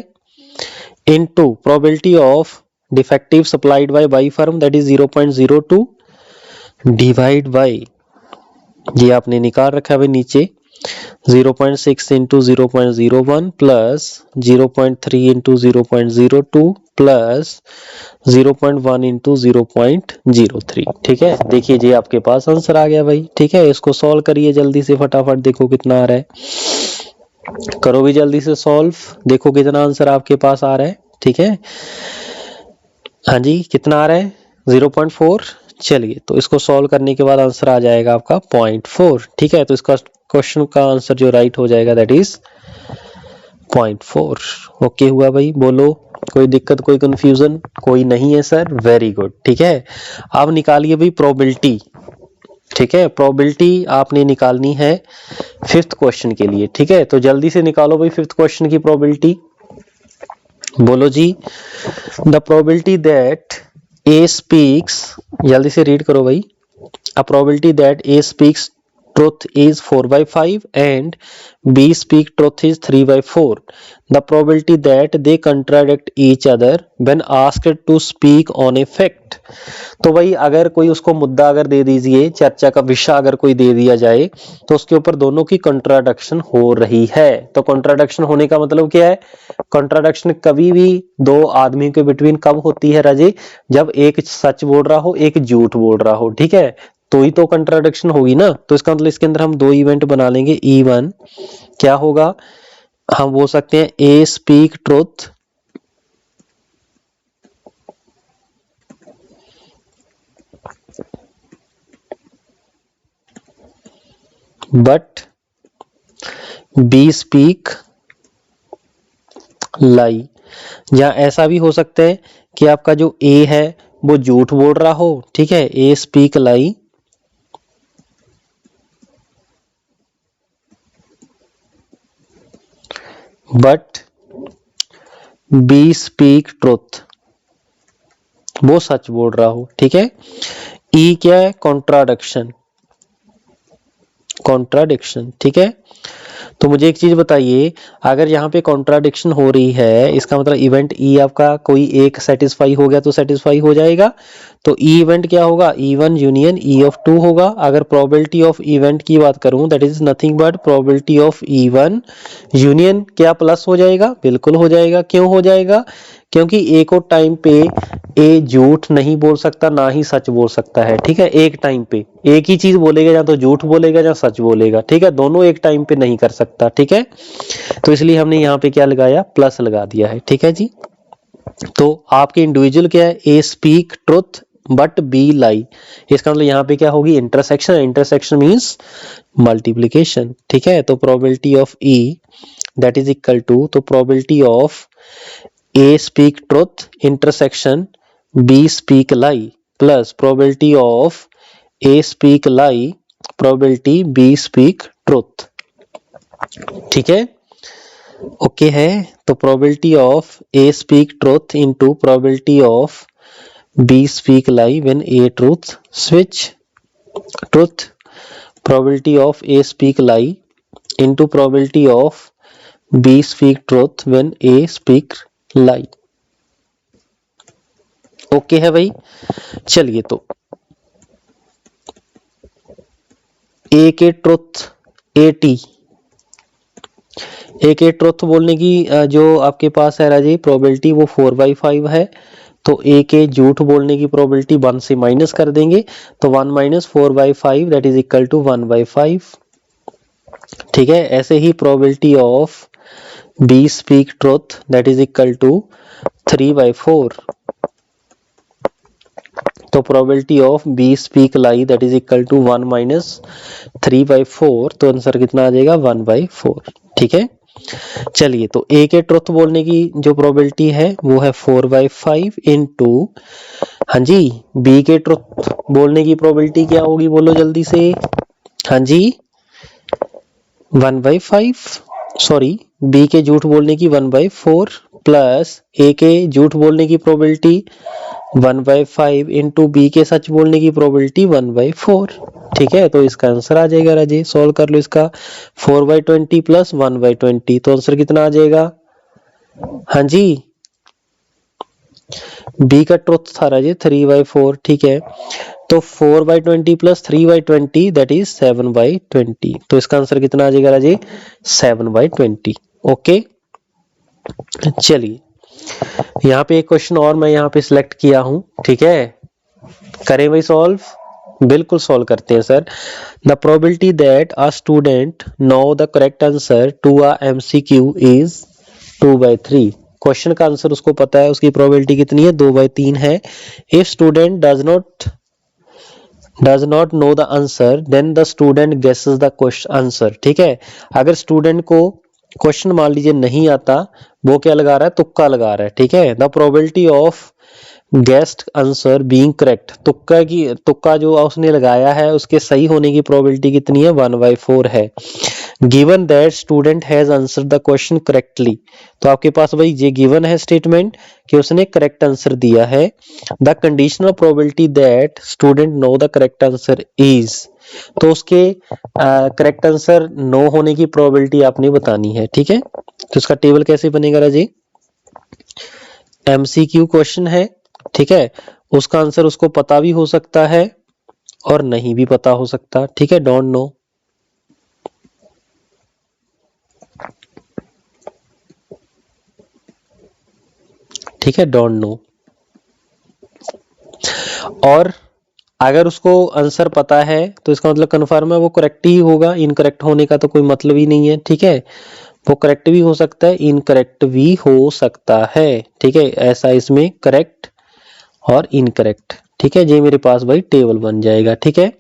into probability of defective supplied by firm that is 0.02 divide by, ये आपने निकाल रखा है भाई नीचे, 0.6 into 0.01 plus 0.3 into 0.02 plus 0.1 into 0.03, ठीक है। देखिए जी आपके पास आंसर आ गया भाई, ठीक है। इसको सॉल्व करिए जल्दी से फटाफट, देखो कितना आ रहा है, करो भी जल्दी से सॉल्व, देखो कितना आंसर आपके पास आ रहा है, ठीक है। हाँ जी कितना आ रहा है, 0.4। चलिए तो इसको सॉल्व करने के बाद आंसर आ जाएगा आपका 0.4, ठीक है। तो इसका क्वेश्चन का आंसर जो राइट हो जाएगा दैट इज 0.4। ओके हुआ भाई, बोलो कोई दिक्कत कोई कंफ्यूजन, कोई नहीं है सर, वेरी गुड, ठीक है। अब निकालिए भाई प्रोबेबिलिटी, ठीक है। प्रोबेबिलिटी आपने निकालनी है 5th क्वेश्चन के लिए, ठीक है। तो जल्दी से निकालो भाई 5th क्वेश्चन की प्रोबेबिलिटी, बोलो जी। The probability that A speaks, जल्दी से रीड करो भाई, a probability that A speaks truth is 4/5 and B speak truth is 3/4. The probability that they contradict each other when asked to speak on a fact. तो भाई अगर कोई उसको मुद्दा अगर दे दीजिए, चर्चा का विषय अगर कोई दे दिया जाए, तो उसके ऊपर दोनों की कंट्राडिक्शन हो रही है। तो कंट्राडिक्शन होने का मतलब क्या है, कंट्राडिक्शन कभी भी दो आदमी के बिटवीन कब होती है राजे, जब एक सच बोल रहा हो एक झूठ बोल रहा हो, ठीक है, तो ही तो कंट्राडिक्शन होगी ना। तो इसका मतलब इसके अंदर हम दो इवेंट बना लेंगे, E1 क्या होगा, हम बोल सकते हैं A speak truth but B speak lie. जहां ऐसा भी हो सकता है कि आपका जो ए है वो झूठ बोल रहा हो, ठीक है, A speak lie, but B speak truth, वो सच बोल रहा हो, ठीक है। ई क्या है? कॉन्ट्राडिक्शन, कॉन्ट्राडिक्शन, ठीक है। तो मुझे एक चीज बताइए, अगर यहाँ पे कॉन्ट्राडिक्शन हो रही है, इसका मतलब इवेंट ई आपका कोई एक सेटिस्फाई हो गया तो सेटिस्फाई हो जाएगा। तो ई इवेंट क्या होगा? E1 यूनियन E ऑफ 2 होगा। अगर प्रोबेबिलिटी ऑफ इवेंट की बात करूं, that is nothing but probability of E1 union क्या प्लस हो जाएगा? बिल्कुल हो जाएगा। क्यों हो जाएगा? क्योंकि एक और टाइम पे ए झूठ नहीं बोल सकता, ना ही सच बोल सकता है, ठीक है। एक टाइम पे एक ही चीज बोलेगा, या तो झूठ बोलेगा या सच बोलेगा, ठीक है। दोनों एक टाइम पे नहीं कर सकता, ठीक है। तो इसलिए हमने यहाँ पे क्या लगाया? प्लस लगा दिया है, ठीक है जी। तो आपके इंडिविजुअल क्या है? A speak truth but B लाई। इसका मतलब यहाँ पे क्या होगी? इंटरसेक्शन। इंटरसेक्शन मींस मल्टीप्लिकेशन, ठीक है। तो probability of E that is equal to, तो probability of A speak truth intersection B speak lie plus probability of A speak lie probability B speak truth, ठीक है। ओके है। तो probability of A speak truth into probability of B speak lie when A truth switch truth, probability of A speak lie into probability of B speak truth when A speak lie. Okay है भाई। चलिए, तो ए के truth 80, ए के truth बोलने की जो आपके पास है राजी प्रोबेबिलिटी वो 4/5 है। तो ए के झूठ बोलने की प्रोबेबिलिटी 1 से माइनस कर देंगे, तो 1 minus 4/5 that is equal to 1/5, ठीक है। ऐसे ही probability of B speak truth that is equal to 3/4, तो probability of B speak lie that is equal to 1 minus 3/4, तो आंसर कितना आ जाएगा? 1/4, ठीक है। चलिए, तो ए के ट्रुथ बोलने की जो प्रोबेबिलिटी है वो है 4/5 इनटू, हाँ जी, बी के ट्रुथ बोलने की प्रोबेबिलिटी क्या होगी? बोलो जल्दी से। हाँ जी, 1/5, सॉरी, बी के झूठ बोलने की 1/4 प्लस ए के झूठ बोलने की प्रोबेबिलिटी 1/5 इंटू बी के सच बोलने की प्रोबेबिलिटी 1/4, ठीक है। तो इसका आंसर आ जाएगा राजे, सॉल्व कर लो इसका, 4/20 प्लस 1/20, तो आंसर कितना आ जाएगा? हाँ जी, बी का ट्रुथ था राजे 3/4, ठीक है। तो 4/20 प्लस 3/20 दैट इज 7/20, तो इसका आंसर कितना आ जाएगा राजे? 7/20, ओके। चलिए, यहाँ पे एक क्वेश्चन और मैं यहाँ पे सिलेक्ट किया हूं, ठीक है। करें भाई सॉल्व? बिल्कुल सॉल्व करते हैं sir. The probability that a student know the correct answer to a MCQ is 2/3। Question का आंसर उसको पता है, उसकी प्रोबेबिलिटी कितनी है? 2/3 है। If student does not know the answer then the student guesses the question answer, ठीक है। अगर स्टूडेंट को क्वेश्चन मान लीजिए नहीं आता, वो क्या लगा रहा है? तुक्का लगा रहा है, ठीक है। The probability of guest answer being correct, तुक्का जो उसने लगाया है उसके सही होने की प्रोबेबिलिटी कितनी है? 1/4 है। Given that student has answered the question correctly, तो आपके पास भाई ये गिवन है स्टेटमेंट कि उसने करेक्ट आंसर दिया है। The conditional probability that student know the correct answer is, तो उसके करेक्ट आंसर नो होने की प्रोबेबिलिटी आपने बतानी है, ठीक है। तो इसका टेबल कैसे बनेगा राजी? एमसीक्यू क्वेश्चन है, ठीक है, उसका आंसर उसको पता भी हो सकता है और नहीं भी पता हो सकता, ठीक है। डोंट नो, ठीक है, डोंट नो। और अगर उसको आंसर पता है तो इसका मतलब कंफर्म है वो करेक्ट ही होगा, इनकरेक्ट होने का तो कोई मतलब ही नहीं है, ठीक है। वो करेक्ट भी हो सकता है, इनकरेक्ट भी हो सकता है, ठीक है। ऐसा इसमें करेक्ट और इनकरेक्ट, ठीक है। ये मेरे पास भाई टेबल बन जाएगा, ठीक है।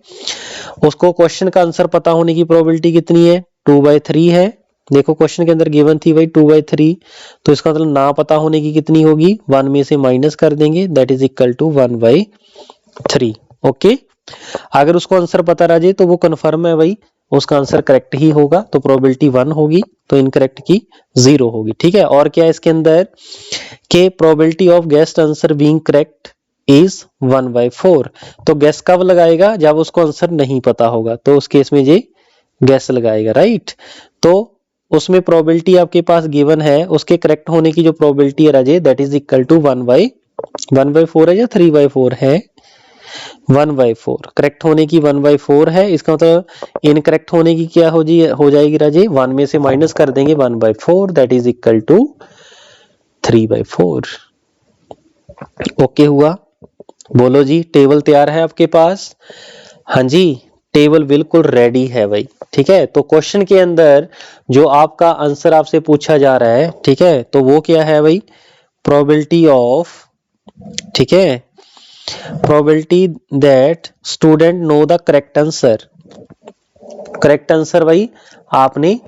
उसको क्वेश्चन का आंसर पता होने की प्रोबेबिलिटी कितनी है? 2/3 है, देखो क्वेश्चन के अंदर गिवन थी भाई 2/3, तो इसका मतलब ना पता होने की कितनी होगी, 1 में से माइनस कर देंगे, that is equal to 1/3। Okay, अगर उसको आंसर पता रह जाए तो वो कन्फर्म है भाई, उसका आंसर करेक्ट ही होगा, तो प्रोबेबिलिटी 1 होगी, तो इनकरेक्ट की 0 होगी। ठीक है, और क्या है इसके अंदर के probability of guest answer being correct is 1/4। तो गेस कब लगाएगा, जब उसको आंसर नहीं पता होगा, तो उस केस में ये गेस लगाएगा, राइट। तो उसमें प्रोबेबिलिटी आपके पास गिवन है, उसके करेक्ट होने की जो प्रोबेबिलिटी है राजे, दैट इज इक्वल टू 1/4 है या 3/4 है, 1/4। करेक्ट होने की 1/4 है, इसका मतलब इनकरेक्ट होने की क्या हो जाएगी राजे, 1 में से माइनस कर देंगे 1/4, that is equal to 3/4। Okay हुआ, बोलो जी, टेबल तैयार है आपके पास? हाँ जी, टेबल बिल्कुल रेडी है भाई। ठीक है, तो क्वेश्चन के अंदर जो आपका आंसर आपसे पूछा जा रहा है, ठीक है, तो वो क्या है भाई, प्रोबेबिलिटी ऑफ, ठीक है, probability that student know the correct answer. Correct answer भाई आपने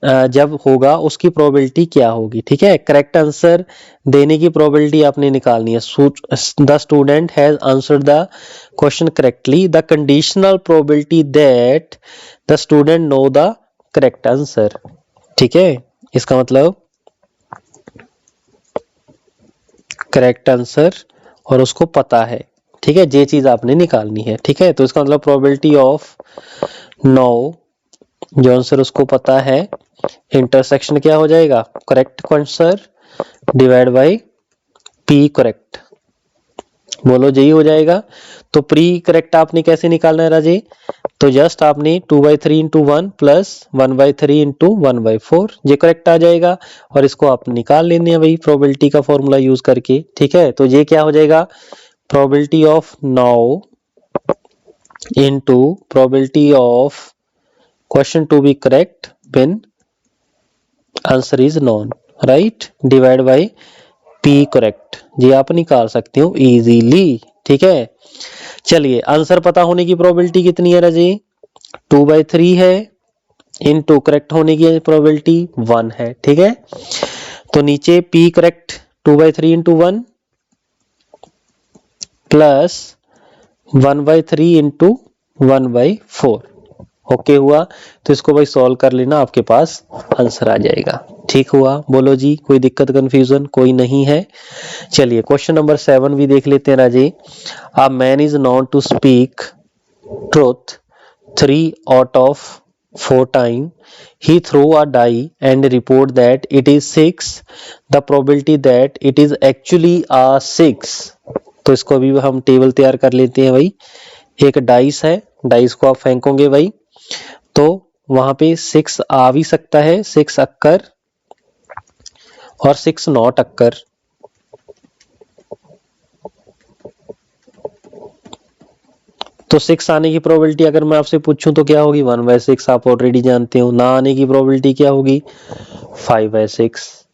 जब होगा उसकी प्रोबेबिलिटी क्या होगी। ठीक है, करेक्ट आंसर देने की प्रोबेबिलिटी आपने निकालनी है। The student has answered the question correctly, the conditional probability that the student know the correct answer. ठीक है, इसका मतलब करेक्ट आंसर और उसको पता है। ठीक है, ये चीज आपने निकालनी है। ठीक है, तो इसका मतलब प्रोबेबिलिटी ऑफ नो, जो आंसर उसको पता है, इंटरसेक्शन क्या हो जाएगा, correct answer divide by P correct. बोलो यही हो जाएगा। तो प्री करेक्ट आपने कैसे निकालना है राजे, तो जस्ट आपने 2/3 इंटू 1 प्लस 1/3 इंटू 1/4, ये करेक्ट आ जाएगा, और इसको आप निकाल लेने हैं भाई प्रोबेबिलिटी का फॉर्मूला यूज करके। ठीक है, तो ये क्या हो जाएगा, probability of now into probability of question to be correct when answer is known, right, divide by P correct. ये आप निकाल सकते हो इजीली। ठीक है, चलिए आंसर पता होने की प्रोबेबिलिटी कितनी है राजे, 2/3 है, इनटू करेक्ट होने की प्रोबेबिलिटी 1 है। ठीक है, तो नीचे P correct 2/3 into 1 plus 1/3 into 1/4। Okay हुआ, तो इसको भाई सॉल्व कर लेना, आपके पास आंसर आ जाएगा। ठीक हुआ, बोलो जी, कोई दिक्कत कंफ्यूजन कोई नहीं है। चलिए क्वेश्चन नंबर 7 भी देख लेते हैं राजे। A man is known to speak truth 3 out of 4 time. He threw a die and report that it is 6. The probability that it is actually a 6. तो इसको अभी हम टेबल तैयार कर लेते हैं भाई। एक डाइस है, डाइस को आप फेंकोगे भाई, तो वहां पे 6 आ भी सकता है, 6 अक्कर और 6 नॉट अक्कर। तो 6 आने की प्रोबेबिलिटी अगर मैं आपसे पूछूं तो क्या होगी, 1/6, आप ऑलरेडी जानते हो। ना आने की प्रोबेबिलिटी क्या होगी, 5/6।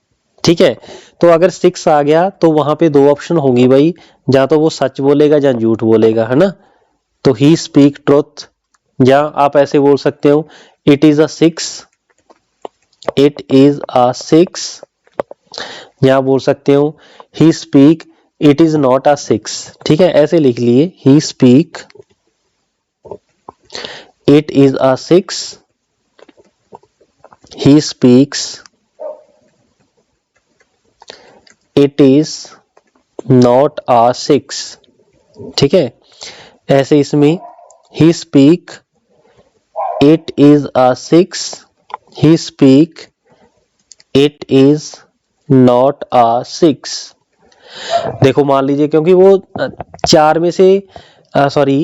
ठीक है, तो अगर 6 आ गया तो वहां पे 2 ऑप्शन होंगी भाई, या तो वो सच बोलेगा या झूठ बोलेगा, है ना। तो ही स्पीक ट्रुथ, या आप ऐसे बोल सकते हो it is a 6, it is a 6, या बोल सकते हो he speak it is not a 6। ठीक है, ऐसे लिख लिए, he speak it is a 6, he speaks it is not a 6। ठीक है, ऐसे इसमें he speak it is a 6, he speak it is not a 6। देखो मान लीजिए, क्योंकि वो 4 में से सॉरी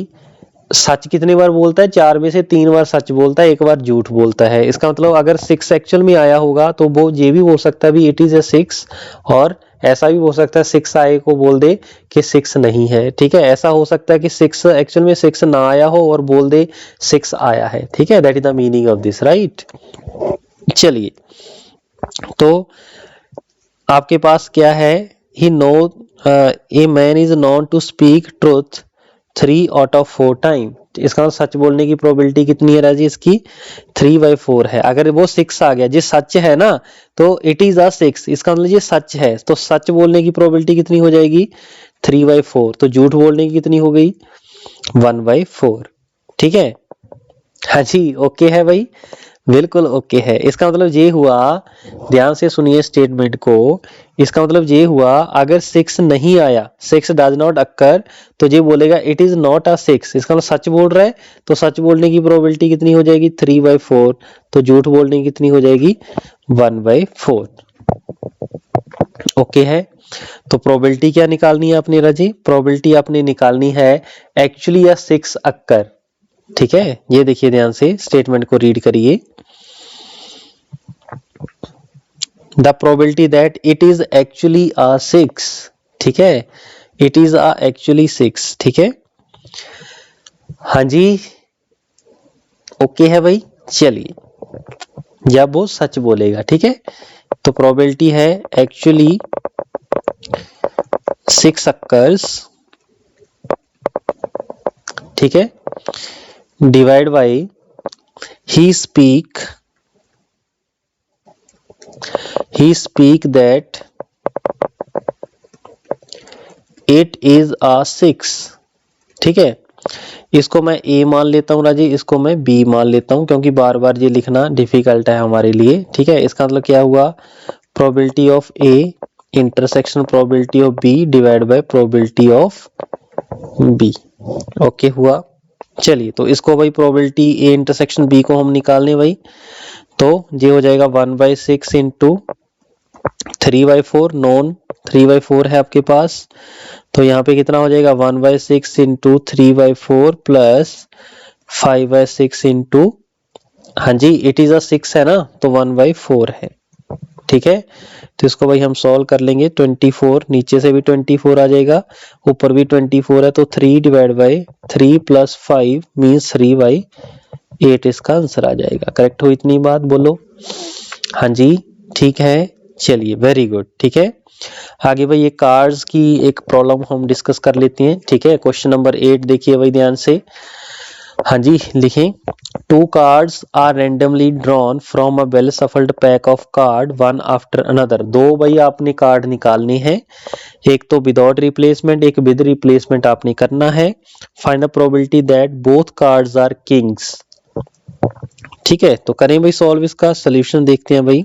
सच कितनी बार बोलता है, 4 में से 3 बार सच बोलता है, 1 बार झूठ बोलता है। इसका मतलब अगर 6 एक्चुअल में आया होगा तो वो ये भी बोल सकता है भी इट इज ए 6, और ऐसा भी हो सकता है 6 आए को बोल दे कि 6 नहीं है। ठीक है, ऐसा हो सकता है कि 6 एक्चुअल में 6 ना आया हो और बोल दे 6 आया है। ठीक है, that is the meaning of this, right. चलिए, तो आपके पास क्या है, he knows a man is known to speak truth 3 out of 4 time. इसका मतलब सच बोलने की प्रोबेबिलिटी कितनी है राजी इसकी 3/4 है। अगर वो 6 आ गया, जी सच है ना, तो इट इज अ 6, इसका मतलब ये सच है, तो सच बोलने की प्रोबेबिलिटी कितनी हो जाएगी 3/4। तो झूठ बोलने की कितनी हो गई 1/4। ठीक है, हाँ जी ओके है भाई, बिल्कुल ओके है। इसका मतलब ये हुआ, ध्यान से सुनिए स्टेटमेंट को, इसका मतलब ये हुआ अगर 6 नहीं आया, 6 डज नॉट अक्कर, तो ये बोलेगा इट इज नॉट अ 6, इसका मतलब सच बोल रहा है, तो सच बोलने की प्रोबेबिलिटी कितनी हो जाएगी 3/4, तो झूठ बोलने की कितनी हो जाएगी 1/4। ओके है, तो प्रोबेबिलिटी क्या निकालनी है आपने राजी, प्रोबेबिलिटी आपने निकालनी है एक्चुअली या 6 अक्कर। ठीक है, ये देखिए ध्यान से स्टेटमेंट को रीड करिए, the probability that it is actually a 6। ठीक है, इट इज अ एक्चुअली 6। ठीक है, हाँ जी ओके है भाई। चलिए, जब वो सच बोलेगा, ठीक है, तो प्रोबेबिलिटी है एक्चुअली 6 अक्कर्स, ठीक है, divide by he speak that it is a 6। ठीक है, इसको मैं a मान लेता हूं राजी, इसको मैं b मान लेता हूं, क्योंकि बार बार ये लिखना डिफिकल्ट है हमारे लिए। ठीक है, इसका मतलब क्या हुआ, probability of a intersection probability of b divide by probability of b। Okay हुआ। चलिए, तो इसको भाई प्रोबेबिलिटी a इंटरसेक्शन b को हम निकालने भाई, तो ये हो जाएगा 1/6 इंटू 3/4, नॉन 3/4 है आपके पास, तो यहाँ पे कितना हो जाएगा 1/6 इंटू 3/4 प्लस 5/6 इंटू, हाँ जी इट इज अ 6 है ना, तो 1/4 है। ठीक है, तो इसको भाई हम सॉल्व कर लेंगे, 24 नीचे से भी 24 आ जाएगा, ऊपर भी 24 है, तो 3 डिवाइड बाई 3 प्लस 5 मीन्स 3/8 इसका आंसर आ जाएगा। करेक्ट हो इतनी बात बोलो, हाँ जी ठीक है। चलिए वेरी गुड। ठीक है, आगे भाई ये कार्ड्स की एक प्रॉब्लम हम डिस्कस कर लेते हैं। ठीक है, क्वेश्चन नंबर 8 देखिए भाई ध्यान से, हाँ जी लिखें, 2 cards are randomly drawn from a well shuffled pack of card one after another. दो भाई आपने कार्ड निकालने हैं, एक तो विदाउट रिप्लेसमेंट, एक विद रिप्लेसमेंट आपने करना है। Find the probability that both cards are kings. ठीक है, तो करें भाई सॉल्व, इसका सोल्यूशन देखते हैं भाई।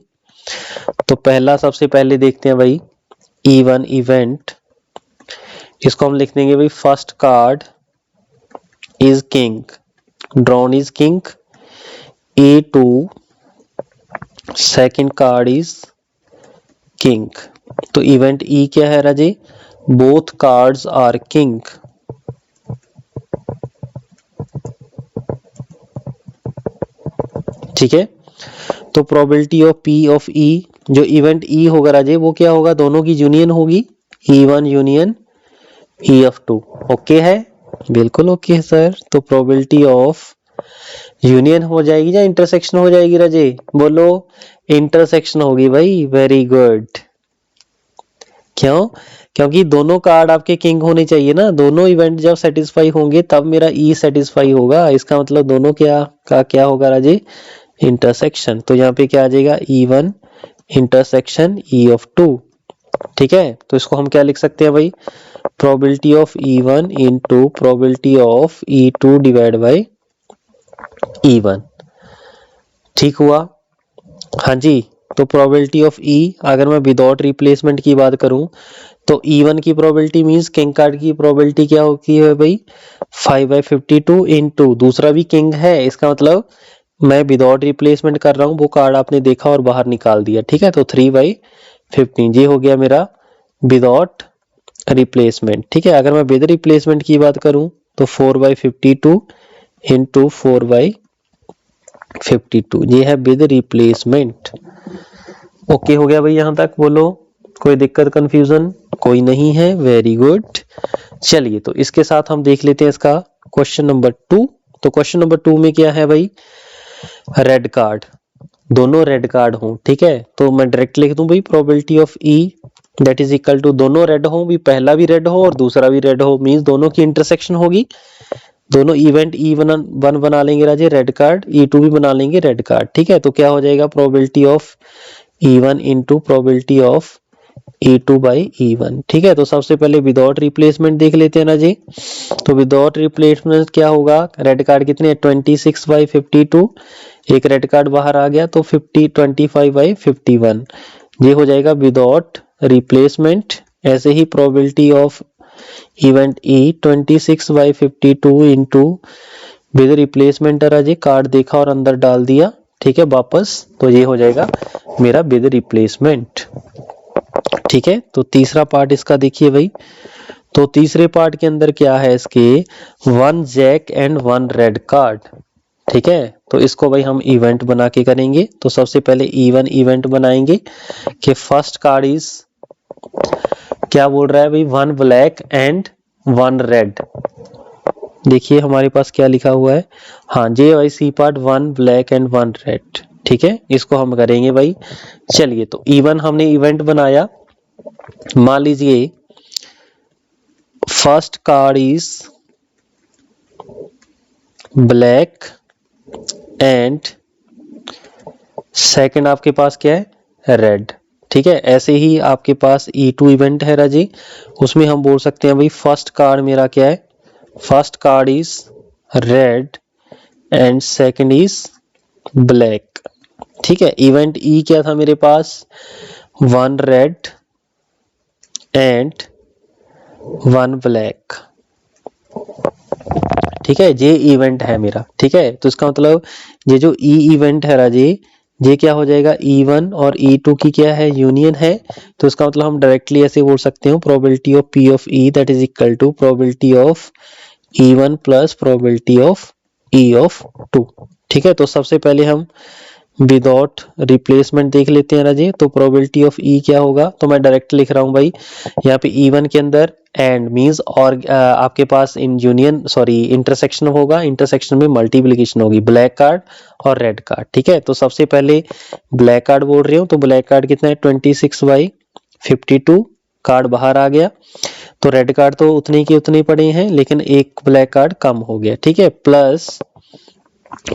तो पहला सबसे पहले देखते हैं भाई E1 इवेंट, इसको हम लिख देंगे भाई first card is king, drawn is king. A2 second card is king. तो इवेंट E क्या है राजे, बोथ कार्ड्स आर किंग। ठीक है, तो probability of P of E, जो इवेंट E होगा राजे वो क्या होगा, दोनों की यूनियन होगी, E1 यूनियन E(2). ओके है, बिल्कुल ओके है सर। तो प्रोबेबिलिटी ऑफ यूनियन हो जाएगी या इंटरसेक्शन हो जाएगी राजे, बोलो इंटरसेक्शन होगी भाई, वेरी गुड। क्यों, क्योंकि दोनों कार्ड आपके किंग होने चाहिए ना, दोनों इवेंट जब सेटिस्फाई होंगे तब मेरा E सेटिस्फाई होगा, इसका मतलब दोनों क्या का क्या होगा राजे, इंटरसेक्शन। तो यहाँ पे क्या आ जाएगा E1 इंटरसेक्शन E(2). ठीक है, तो इसको हम क्या लिख सकते हैं भाई, probability of E1 into probability of E2 divide by E1। ठीक हुआ, हाँ जी। तो प्रोबेबिलिटी ऑफ E, अगर मैं विदाउट रिप्लेसमेंट की बात करूं, तो E1 की प्रोबेबिलिटी मींस किंग कार्ड की प्रोबेबिलिटी क्या होती है भाई 5/52 इंटू दूसरा भी किंग है, इसका मतलब मैं विदाउट रिप्लेसमेंट कर रहा हूं, वो कार्ड आपने देखा और बाहर निकाल दिया। ठीक है, तो 3/15 ये हो गया मेरा विदाउट रिप्लेसमेंट। ठीक है, अगर मैं विद रिप्लेसमेंट की बात करूं तो 4/52 इंटू 4/52 ये है विद रिप्लेसमेंट। ओके हो गया भाई यहां तक, बोलो कोई दिक्कत कंफ्यूजन कोई नहीं है, वेरी गुड। चलिए, तो इसके साथ हम देख लेते हैं इसका क्वेश्चन नंबर 2। तो क्वेश्चन नंबर 2 में क्या है भाई, रेड कार्ड, दोनों रेड कार्ड हो। ठीक है, तो मैं डायरेक्ट लिख दूं भाई probability of E that is equal to दोनों रेड हो, भी पहला भी रेड हो और दूसरा भी रेड हो, मींस दोनों की इंटरसेक्शन होगी, दोनों इवेंट E1 बना लेंगे राजे रेड कार्ड, E2 भी बना लेंगे रेड कार्ड। ठीक है, तो क्या हो जाएगा probability of E1 into probability of E2 by E1। ठीक है, तो सबसे पहले विदाउट रिप्लेसमेंट देख लेते हैं ना जी। तो विदाउट रिप्लेसमेंट क्या होगा, रेड कार्ड कितने 26/52, एक रेड कार्ड बाहर आ गया तो 25/51, ये हो जाएगा विदाउट रिप्लेसमेंट। ऐसे ही probability of event E 26/52 into with replacement राजे, कार्ड देखा और अंदर डाल दिया, ठीक है वापस, तो ये हो जाएगा मेरा विद रिप्लेसमेंट। ठीक है, तो तीसरा पार्ट इसका देखिए भाई, तो तीसरे पार्ट के अंदर क्या है इसके 1 जैक एंड 1 रेड कार्ड। ठीक है, तो इसको भाई हम इवेंट बना के करेंगे। तो सबसे पहले E1 इवेंट बनाएंगे कि फर्स्ट कार्ड इज, क्या बोल रहा है भाई 1 ब्लैक एंड 1 रेड। देखिए हमारे पास क्या लिखा हुआ है, हाँ JYC part 1 black and 1 red. ठीक है, इसको हम करेंगे भाई। चलिए, तो E1 हमने इवेंट बनाया, मान लीजिए first card is black and second आपके पास क्या है रेड। ठीक है, ऐसे ही आपके पास E2 इवेंट है राजी, उसमें हम बोल सकते हैं भाई फर्स्ट कार्ड मेरा क्या है, first card is red and second is black. ठीक है, इवेंट E क्या था मेरे पास 1 रेड एंड 1 ब्लैक। ठीक है, ये इवेंट है मेरा। ठीक है, तो इसका मतलब ये जो E इवेंट है राजे, ये क्या हो जाएगा E1 और E2 की क्या है यूनियन है। तो इसका मतलब हम डायरेक्टली ऐसे बोल सकते हो probability of P of E that is equal to probability of E1 plus probability of E of 2। ठीक है, तो सबसे पहले हम विदाउट रिप्लेसमेंट देख लेते हैं राजे। तो प्रोबेबिलिटी ऑफ E क्या होगा, तो मैं डायरेक्ट लिख रहा हूं भाई, यहाँ पे E1 के अंदर एंड मींस और आपके पास इन यूनियन सॉरी इंटरसेक्शन होगा, इंटरसेक्शन में मल्टीप्लिकेशन होगी ब्लैक कार्ड और रेड कार्ड। ठीक है, तो सबसे पहले ब्लैक कार्ड बोल रही हूँ, तो ब्लैक कार्ड कितना है 26/52, कार्ड बाहर आ गया, तो रेड कार्ड तो उतने के उतने पड़े हैं लेकिन एक ब्लैक कार्ड कम हो गया। ठीक है, plus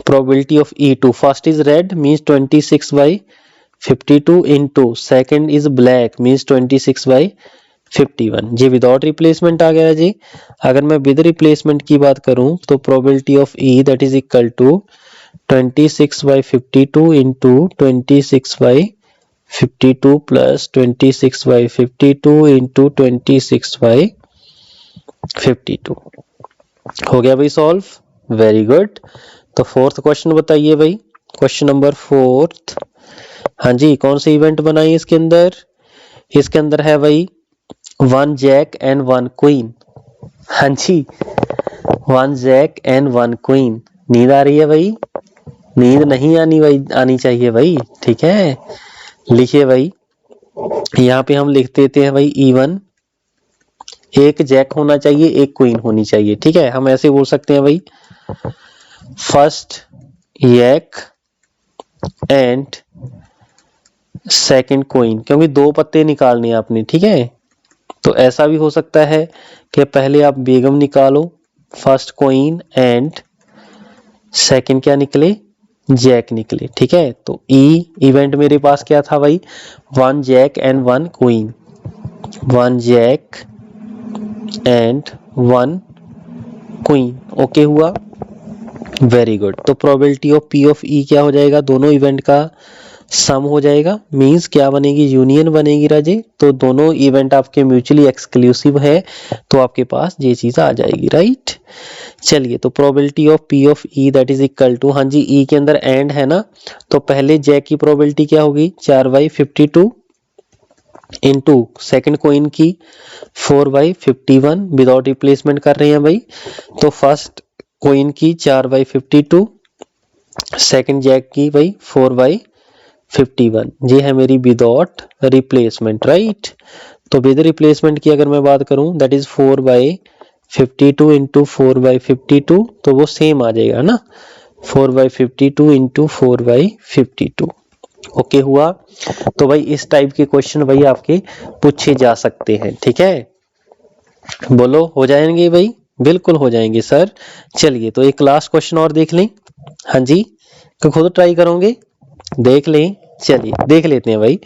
probability of E2 first is red means 26/52 into second is black means 26/51। ये विदाउट रिप्लेसमेंट आ गया जी। अगर मैं विद रिप्लेसमेंट की बात करूं तो probability of E that is equal to 26/52 into 26/52 plus 26/52 into 26/52 हो गया भाई सॉल्व, वेरी गुड। तो फोर्थ क्वेश्चन बताइए भाई, क्वेश्चन नंबर 4। हाँ जी, कौन सी इवेंट बनाई इसके अंदर, इसके अंदर है भाई 1 जैक एंड 1 क्वीन। हाँ जी, 1 जैक एंड 1 क्वीन। नींद आ रही है भाई, नींद नहीं आनी चाहिए भाई। ठीक है, लिखिए भाई, यहाँ पे हम लिख देते हैं भाई E1 एक जैक होना चाहिए एक क्वीन होनी चाहिए। ठीक है, हम ऐसे बोल सकते हैं भाई first jack and second queen, क्योंकि 2 पत्ते निकालने हैं आपने। ठीक है, तो ऐसा भी हो सकता है कि पहले आप बेगम निकालो, फर्स्ट क्वीन एंड सेकंड क्या निकले जैक निकले। ठीक है, तो E इवेंट मेरे पास क्या था भाई 1 jack and 1 queen, 1 jack and 1 queen. Okay हुआ, वेरी गुड। तो probability of P of E क्या हो जाएगा, दोनों इवेंट का सम हो जाएगा, मींस क्या बनेगी यूनियन बनेगी राजे। तो दोनों इवेंट आपके म्यूचुअली एक्सक्लूसिव है, तो आपके पास ये चीज आ जाएगी, राइट। चलिए, तो probability of P of E that is equal to, हाँ जी E के अंदर एंड है ना, तो पहले जैक की प्रोबेबिलिटी क्या होगी 4/52 इंटू सेकेंड क्वीन की 4/51, विदाउट रिप्लेसमेंट कर रहे हैं भाई। तो फर्स्ट क्वीन की 4/52, सेकेंड जैक की भाई 4/51, ये है मेरी विदाउट रिप्लेसमेंट, राइट। तो विद रिप्लेसमेंट की अगर मैं बात करूं दैट इज 4/52 इंटू 4/52, तो वो सेम आ जाएगा ना 4/52 इंटू 4/52। ओके हुआ। तो भाई इस टाइप के क्वेश्चन भाई आपके पूछे जा सकते हैं। ठीक है, बोलो हो जाएंगे भाई, बिल्कुल हो जाएंगे सर। चलिए तो एक लास्ट क्वेश्चन और देख लें। हाँ जी, तो खुद ट्राई करोगे, देख लें। चलिए देख लेते हैं भाई।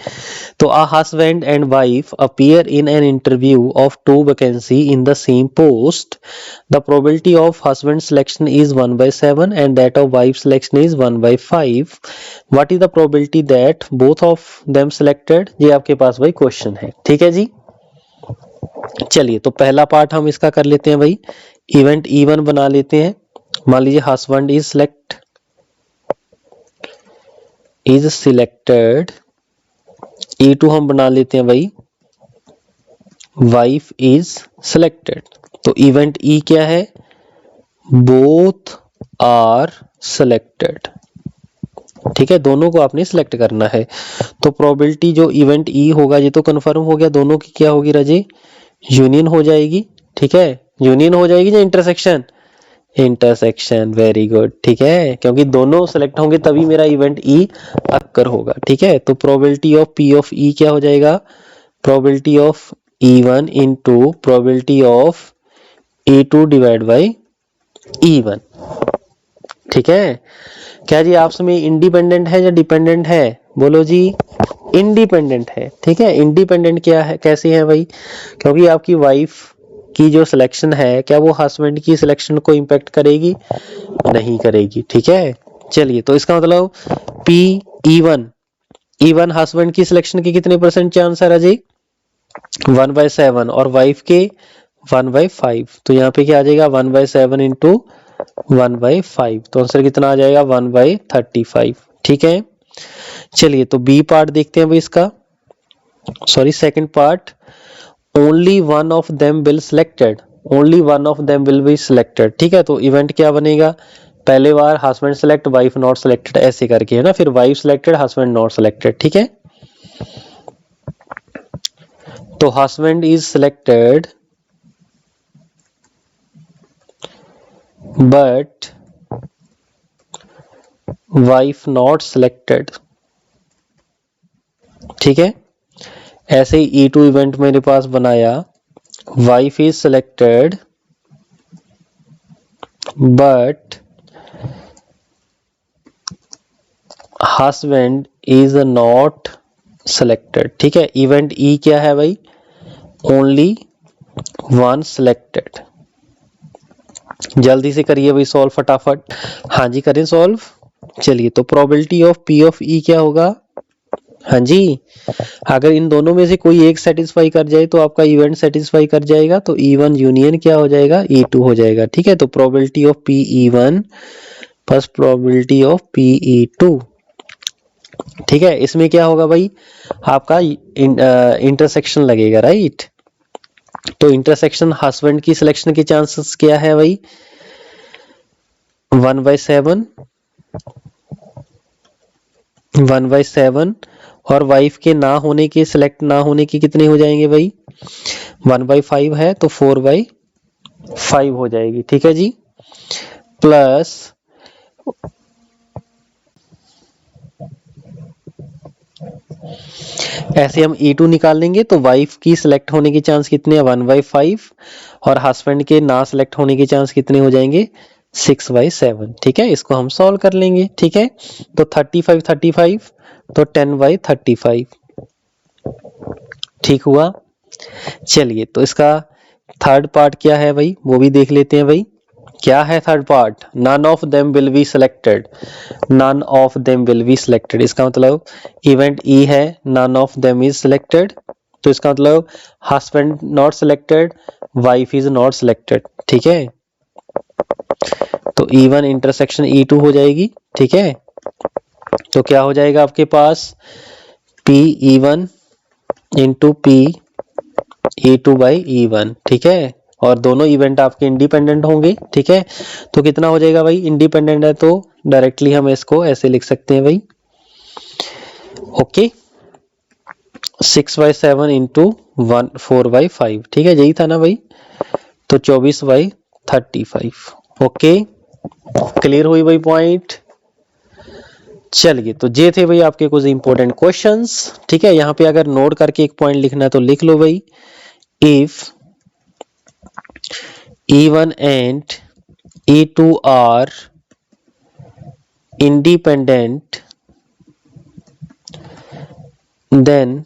तो a husband and wife appear in an interview of two vacancy in the same post. The probability of husband selection is 1/7 and that of wife selection is 1/5. What is the probability that both of them selected? ये आपके पास भाई question है, ठीक है जी। चलिए तो पहला part हम इसका कर लेते हैं भाई। इवेंट E1 बना लेते हैं। मान लीजिए हस्बैंड इज सिलेक्टेड। E2 हम बना लेते हैं भाई, वाइफ इज सिलेक्टेड। तो इवेंट E क्या है, बोथ आर सिलेक्टेड। ठीक है, दोनों को आपने सिलेक्ट करना है। तो प्रोबेबिलिटी जो इवेंट E होगा, ये तो कंफर्म हो गया, दोनों की क्या होगी राजे, यूनियन हो जाएगी। ठीक है, यूनियन हो जाएगी या इंटरसेक्शन, इंटरसेक्शन, वेरी गुड। ठीक है, क्योंकि दोनों सेलेक्ट होंगे तभी मेरा इवेंट E अक्कर होगा। ठीक है, तो probability of P of E क्या हो जाएगा, probability of E1 into probability of E2 divide by E1। ठीक है, क्या जी आपस में इंडिपेंडेंट है या डिपेंडेंट है, बोलो जी, इंडिपेंडेंट है। ठीक है, इंडिपेंडेंट क्या है, कैसे है भाई, क्योंकि आपकी वाइफ की जो सिलेक्शन है, क्या वो हस्बैंड की सिलेक्शन को इंपैक्ट करेगी, नहीं करेगी। ठीक है, चलिए तो इसका मतलब P E1 हस्बैंड की सिलेक्शन के कितने परसेंट चांस है राजी, 1/7, और वाइफ के 1/5। तो यहाँ पे क्या आ जाएगा, 1/7 इंटू 1/5, तो आंसर कितना आ जाएगा, 1/35। ठीक है, चलिए तो बी पार्ट देखते हैं भाई इसका, sorry second part. Only one of them will selected, only one of them will be selected. ठीक है, तो इवेंट क्या बनेगा, पहले बार husband select, wife not selected, ऐसे करके है ना, फिर wife selected, husband not selected. ठीक है, तो husband is selected but wife not selected. ठीक है, ऐसे ही E2 इवेंट मेरे पास बनाया, wife is selected but husband is not selected. ठीक है, इवेंट E क्या है भाई, ओनली वन सिलेक्टेड। जल्दी से करिए भाई सॉल्व फटाफट। हाँ जी करें सॉल्व। चलिए तो probability of P of E क्या होगा, हाँ जी, अगर इन दोनों में से कोई एक सेटिस्फाई कर जाए तो आपका इवेंट सेटिस्फाई कर जाएगा, तो E1 यूनियन क्या हो जाएगा, E2 हो जाएगा। ठीक है, तो probability of PE1 plus probability of PE2। ठीक है, इसमें क्या होगा भाई, आपका इंटरसेक्शन लगेगा, राइट। तो इंटरसेक्शन हस्बैंड की सिलेक्शन के चांसेस क्या है भाई, 1/7 और वाइफ के ना होने के, सिलेक्ट ना होने के कितने हो जाएंगे भाई, 1/5 है तो 4/5 हो जाएगी। ठीक है जी, प्लस ऐसे हम E2 निकाल लेंगे, तो वाइफ की सिलेक्ट होने के चांस कितने हैं, 1/5, और हस्बैंड के ना सिलेक्ट होने के चांस कितने हो जाएंगे, 6/7। ठीक है, इसको हम सॉल्व कर लेंगे। ठीक है, तो 35 तो 10/35। ठीक हुआ, चलिए तो इसका थर्ड पार्ट क्या है भाई, वो भी देख लेते हैं भाई। क्या है third part, none of them will be selected, none of them will be selected. इसका मतलब इवेंट E है, none of them is selected, तो इसका मतलब husband not selected, wife is not selected. ठीक है, तो E1 इंटरसेक्शन E2 हो जाएगी। ठीक है, तो क्या हो जाएगा आपके पास, PE1 इंटू PE2/E1। ठीक है, और दोनों इवेंट आपके इंडिपेंडेंट होंगे। ठीक है, तो कितना हो जाएगा भाई, इंडिपेंडेंट है तो डायरेक्टली हम इसको ऐसे लिख सकते हैं भाई, ओके, 6/7 इंटू 4/5। ठीक है, यही था ना भाई, तो 24/35। ओके, क्लियर हुई भाई पॉइंट। चलिए तो ये थे भाई आपके कुछ इंपॉर्टेंट क्वेश्चंस। ठीक है, यहाँ पे अगर नोट करके एक पॉइंट लिखना है तो लिख लो भाई, if E1 and E2 are independent, then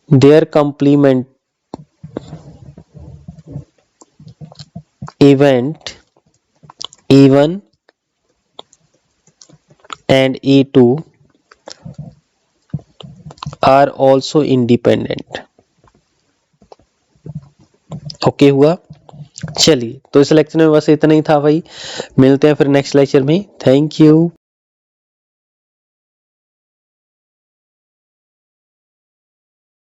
their complement event E1 and E2 are also independent। Okay हुआ। चलिए तो इस लेक्चर में बस इतना ही था भाई, मिलते हैं फिर नेक्स्ट लेक्चर में। Thank you.